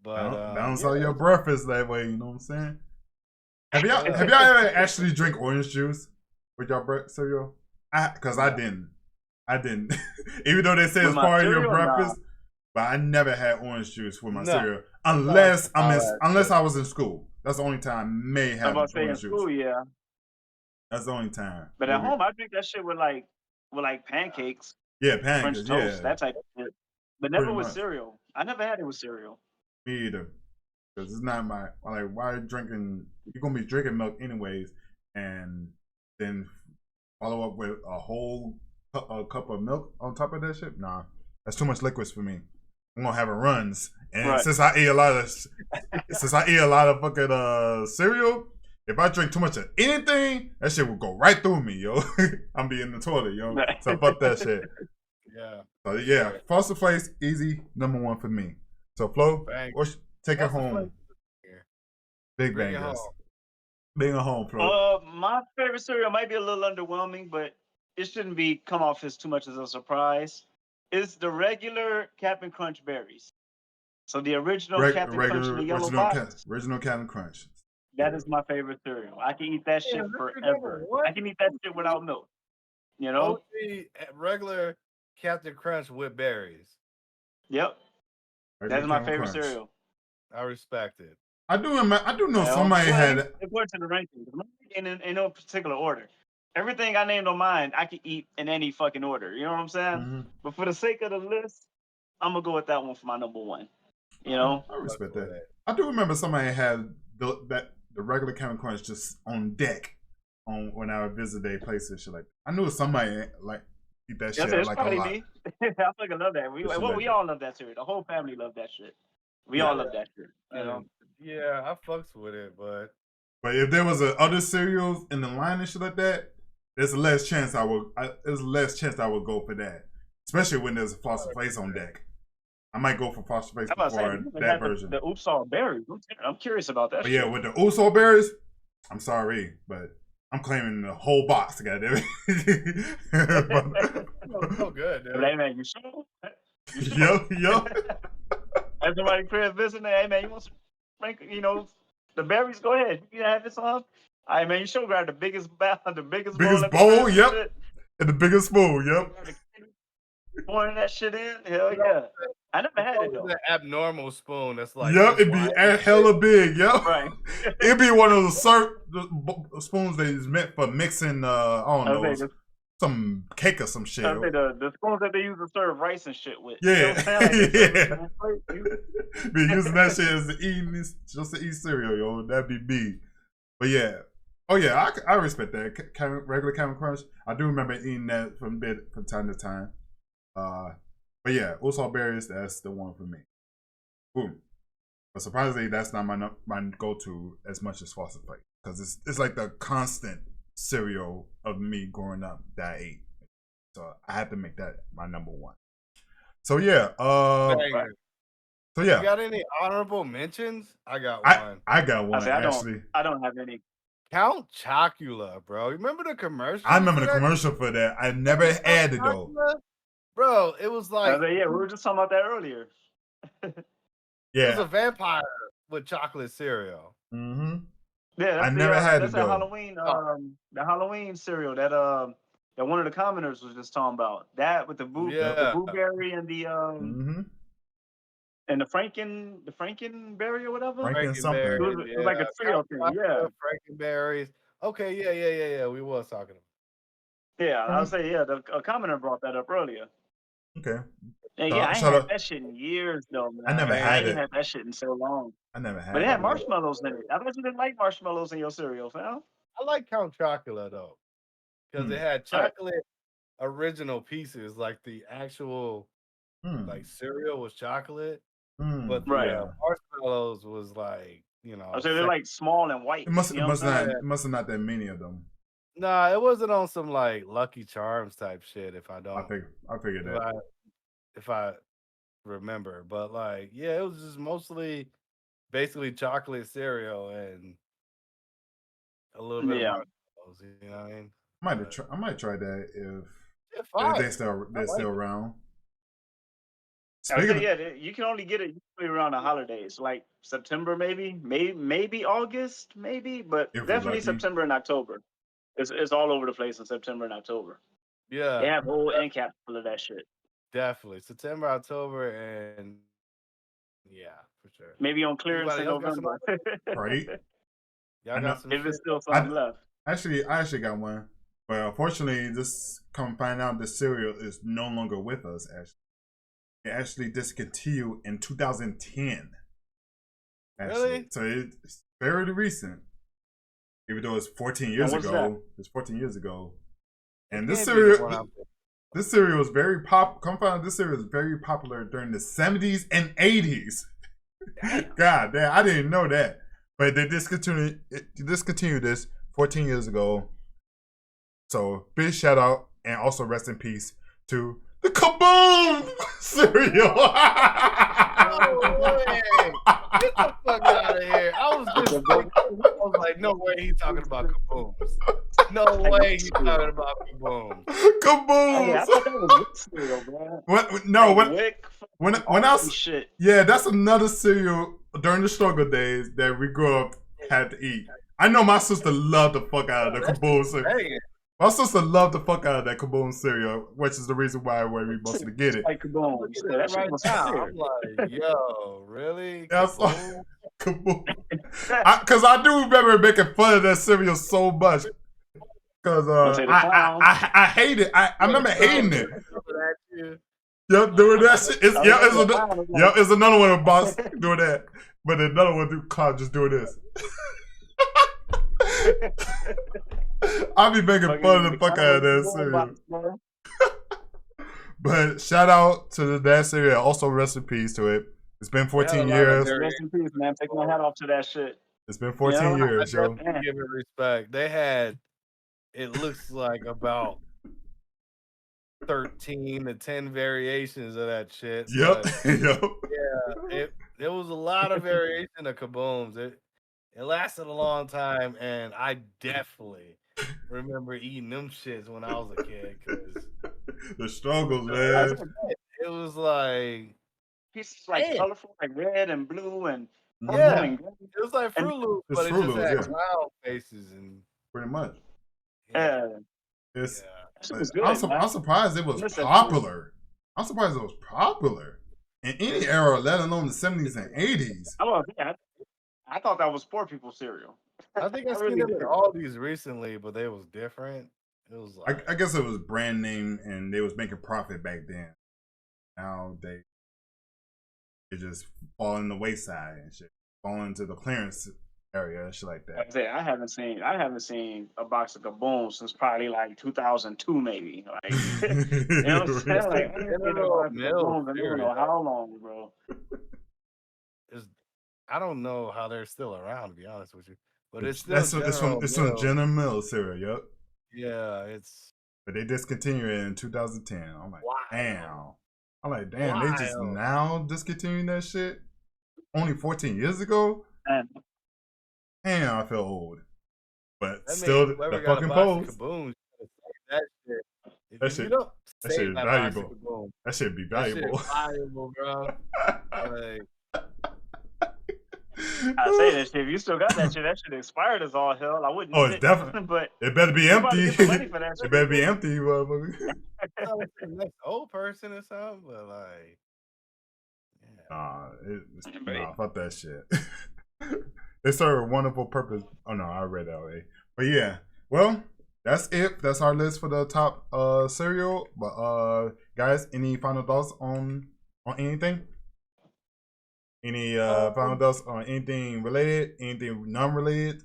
But Balance yeah, out your breakfast that way. You know what I'm saying? Have y'all ever actually drink orange juice with y'all cereal? Because I didn't. Even though they say With it's my part of your cereal, breakfast, but I never had orange juice with my No. cereal unless Alright. I was in school. That's the only time I may I'm have about to say in orange juice. school, yeah. That's the only time. But at home, I drink that shit with like pancakes, Yeah, French pancakes. toast, Yeah, that type of shit. But never pretty with much. cereal. I never had it with cereal. Me either. Because it's not my like. Why drinking? You're gonna be drinking milk anyways, and then follow up with a whole cup of milk on top of that shit. Nah, that's too much liquids for me. I'm gonna have runs, and Right. since I eat a lot of fucking cereal, if I drink too much of anything, that shit will go right through me, yo. I'm be in the toilet, yo. So fuck that shit. Yeah. So yeah, Frosted Flakes, easy #1 for me. So Flo, take it home. Big bangers. Bring it home, Flo. My favorite cereal might be a little underwhelming, but it shouldn't be come off as too much as a surprise. It's the regular Captain Crunch berries. So the original Captain Crunch in the yellow box. Original Captain Crunch. That is my favorite cereal. I can eat that shit forever. I can eat that shit without milk. You know? Regular Captain Crunch with berries. Yep. That's my favorite cereal. I respect it. I do know somebody had. According to the rankings, in no particular order. Everything I named on mine, I can eat in any fucking order. You know what I'm saying? Mm-hmm. But for the sake of the list, I'm gonna go with that one for my #1. You know? I respect that. I do remember somebody had the regular Captain Crunch just on deck when I would visit their place and shit like that. I knew somebody like eat that shit like a lot. Me. I fucking love that. We all love that cereal. The whole family love that shit. We all love that shit. You know? Yeah, I fucks with it, but if there was other cereals in the line and shit like that, there's less chance I would go for that. Especially when there's a Frosted Flakes on deck. I might go for Frosted Flakes before that version. The Oops All Berries. I'm curious about that. But yeah, with the Oops All Berries, I'm sorry, but I'm claiming the whole box. Goddamn it. So good, dude. Hey man, you sure? Yo. As somebody Chris visiting, hey man, you want some the berries? Go ahead. You can have this on. All right, man. You sure grab the biggest bowl. Yep. And the biggest spoon. Yep. Pouring that shit in. Hell yeah. I never had it though. An abnormal spoon that's like. Yep, it'd be hella big. Yep. Right. It'd be one of those spoons that is meant for mixing. I don't know. Some cake or some shit. The spoons that they use to serve rice and shit with. Yeah. Yeah. Be using that shit as just to eat cereal, yo. That'd be me. But yeah. Oh yeah, I respect that. Regular Captain Crunch. I do remember eating that from time to time. But yeah, Oops Berries, that's the one for me. Boom. But surprisingly, that's not my go-to as much as Frosted Flakes. Because it's like the constant cereal of me growing up that I ate. So I had to make that my #1. So yeah. You got any honorable mentions? I got one. I got one actually. I don't have any. Count Chocula, bro. Remember the commercial? I remember the commercial for that. I never had it though. Bro, it was like we were just talking about that earlier. Yeah. It was a vampire with chocolate cereal. Mm-hmm. Yeah, I never had it though. Halloween, the Halloween cereal that one of the commenters was just talking about. That with the blueberry and the and the Frankenberry or whatever. Franken something. It was like a cereal thing. Yeah. Frankenberries. Okay, yeah. We was talking about. Yeah, I would say a commenter brought that up earlier. Okay. And I ain't had that shit in years though, man. I never had it. I ain't had that shit in so long. I never had it. But it had marshmallows in it. I thought you didn't like marshmallows in your cereal, fam. I like Count Chocula though. Because it had chocolate original pieces, like the actual like cereal was chocolate. But the marshmallows was like, so they're like small and white. It must have not that many of them. Nah, it wasn't on some like Lucky Charms type shit. If I figured that. If I remember, but like, yeah, it was just mostly basically chocolate cereal and a little bit of Yeah. marshmallows. You know what I mean? I might try that if Fire. they're still around. I Speaking say, of, yeah, you can only get it usually around the holidays, like September, maybe August, maybe, but if we're definitely lucky, September and October. It's all over the place in September and October. They Yeah, have whole end caps full of that shit. definitely. September, October, and yeah, for sure. Maybe on clearance Anybody in else got some November. ideas? right? Y'all I know. got some If shit? it's still I something left. I actually got one, but unfortunately, this come find out the cereal is no longer with us. Actually, it actually discontinued in 2010. Actually, Really? so it's very recent. Even though it's 14 And years what's that? ago, it's 14 years ago, It and can't be the one I'm this cereal was very come find out this cereal was very popular during the 70s and 80s. Damn. God damn, I didn't know that. But they discontinued this 14 years ago. So big shout out and also rest in peace to the Kaboom cereal. No way! Get the fuck out of here! I was just thinking, I was like, no way he talking about kabooms. No way he talking about kabooms. Kabooms. I thought that was Wick cereal, bro. When I all shit. yeah, that's another cereal during the struggle days that we grew up had to eat. I know my sister loved the fuck out of the Kaboom cereal. My sister loved the fuck out of that Kaboom cereal, which is the reason why we mostly get it. Like Kaboom. Yeah, that right now. I'm like, yo, really? That's Kaboom. Because I do remember making fun of that cereal so much. Because I hate it. I remember hating it. Yep, doing that shit. It's another one of boss doing that. But another one do Cloud just doing this. I'll be making fun of the fuck out of that cereal. But shout out to that cereal. Also rest in peace to it. It's been 14 years. Rest in peace, man. Take my hat off to that shit. It's been 14 years, yo. Give it respect. They had, it looks like about 13 to 10 variations of that shit. Yep. Yeah, there was a lot of variation of kabooms. It lasted a long time, and I definitely remember eating them shits when I was a kid. Cause the struggles, man. It was like pieces like colorful, like red and blue and yeah, and it was like Fruit Loops, but it just had clown faces and pretty much. Yeah, it's. Good, I'm surprised it was popular. I'm surprised it was popular in any era, let alone the 70s and 80s. I thought that was poor people cereal. I think I seen them in all these recently, but they was different. It was like I guess it was brand name and they was making profit back then. Now they just fall in the wayside and shit, fall into the clearance area and shit like that. I haven't seen a box of Kaboom since probably like 2002, maybe. Like, you know what I'm saying? Like, I don't know how long, bro. I don't know how they're still around, to be honest with you. But it's still it's from General Mills cereal, yep. Yeah, but they discontinued it in 2010. I'm like, damn. They just now discontinuing that shit? Only 14 years ago? Damn, I feel old. But that still, the fucking pose. That shit is valuable. That shit be valuable. That shit valuable, bro. Like, I say that shit. If you still got that shit expired as all hell. I wouldn't. Oh, it's definitely. But it better be empty. It better be empty, motherfucker. Next old person or something, but like, nah, fuck that shit. They serve a wonderful purpose. Oh no, I read that already. But yeah, well, that's it. That's our list for the top cereal. But guys, any final thoughts on anything? Any final thoughts on anything related? Anything non-related?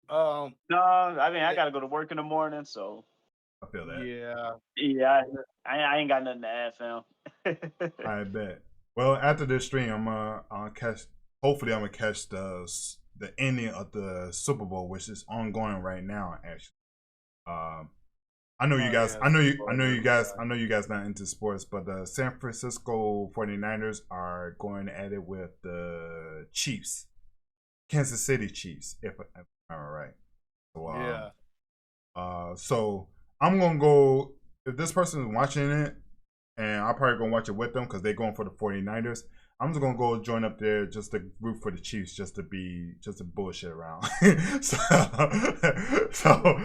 No, I mean I gotta go to work in the morning, so I feel that. Yeah. I ain't got nothing to add, fam. I bet. Well, after this stream, I'll catch. Hopefully, I'm gonna catch the ending of the Super Bowl, which is ongoing right now. Actually, I know you guys. Yeah, I know you spoilers, guys. I know you guys not into sports, but the San Francisco 49ers are going at it with the Chiefs, Kansas City Chiefs, if I'm right. So, Yeah. so I'm gonna go if this person is watching it, and I'm probably gonna watch it with them because they're going for the 49ers. I'm just gonna go join up there just to root for the Chiefs, just to bullshit around. so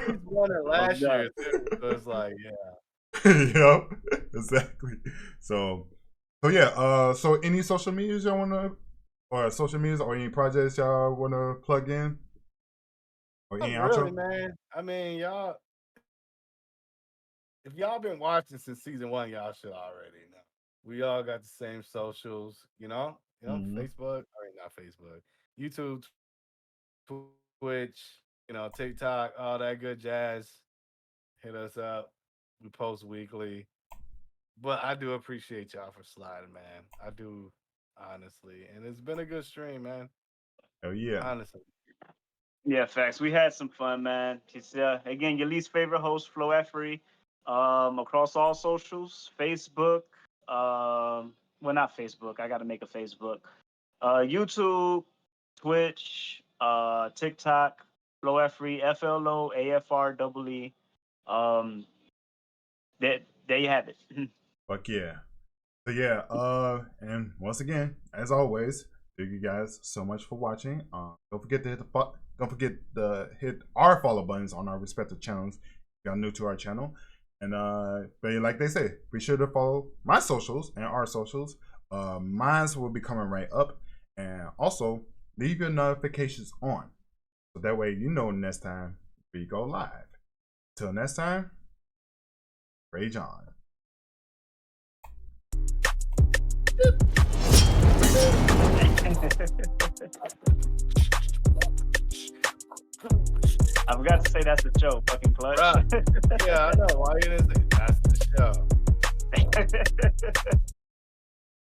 He's won it last year too. So it's like, yeah. yep, exactly. So yeah. So any social medias y'all wanna, or social medias, or any projects y'all wanna plug in, or any Not really, outro? man. I mean, y'all, if y'all been watching since season 1, y'all should already know. We all got the same socials, Mm-hmm. Facebook, not Facebook, YouTube, Twitch, TikTok, all that good jazz. Hit us up. We post weekly. But I do appreciate y'all for sliding, man. I do, honestly. And it's been a good stream, man. Oh yeah. Honestly. Yeah, facts. We had some fun, man. Just, again, your least favorite host, Flo Effery, across all socials, Facebook. Well, not Facebook. I got to make a Facebook. YouTube, Twitch, TikTok, Flo Effery, FLOAFREE. There you have it. Fuck yeah. So yeah, and once again, as always, thank you guys so much for watching. Don't forget to hit our follow buttons on our respective channels if y'all new to our channel. And but like they say, be sure to follow my socials and our socials. Mine will be coming right up, and also leave your notifications on, so that way you know next time we go live. Till next time, Ragin. I forgot to say that's the show, fucking clutch. Yeah, I know. Why you didn't say that's the show?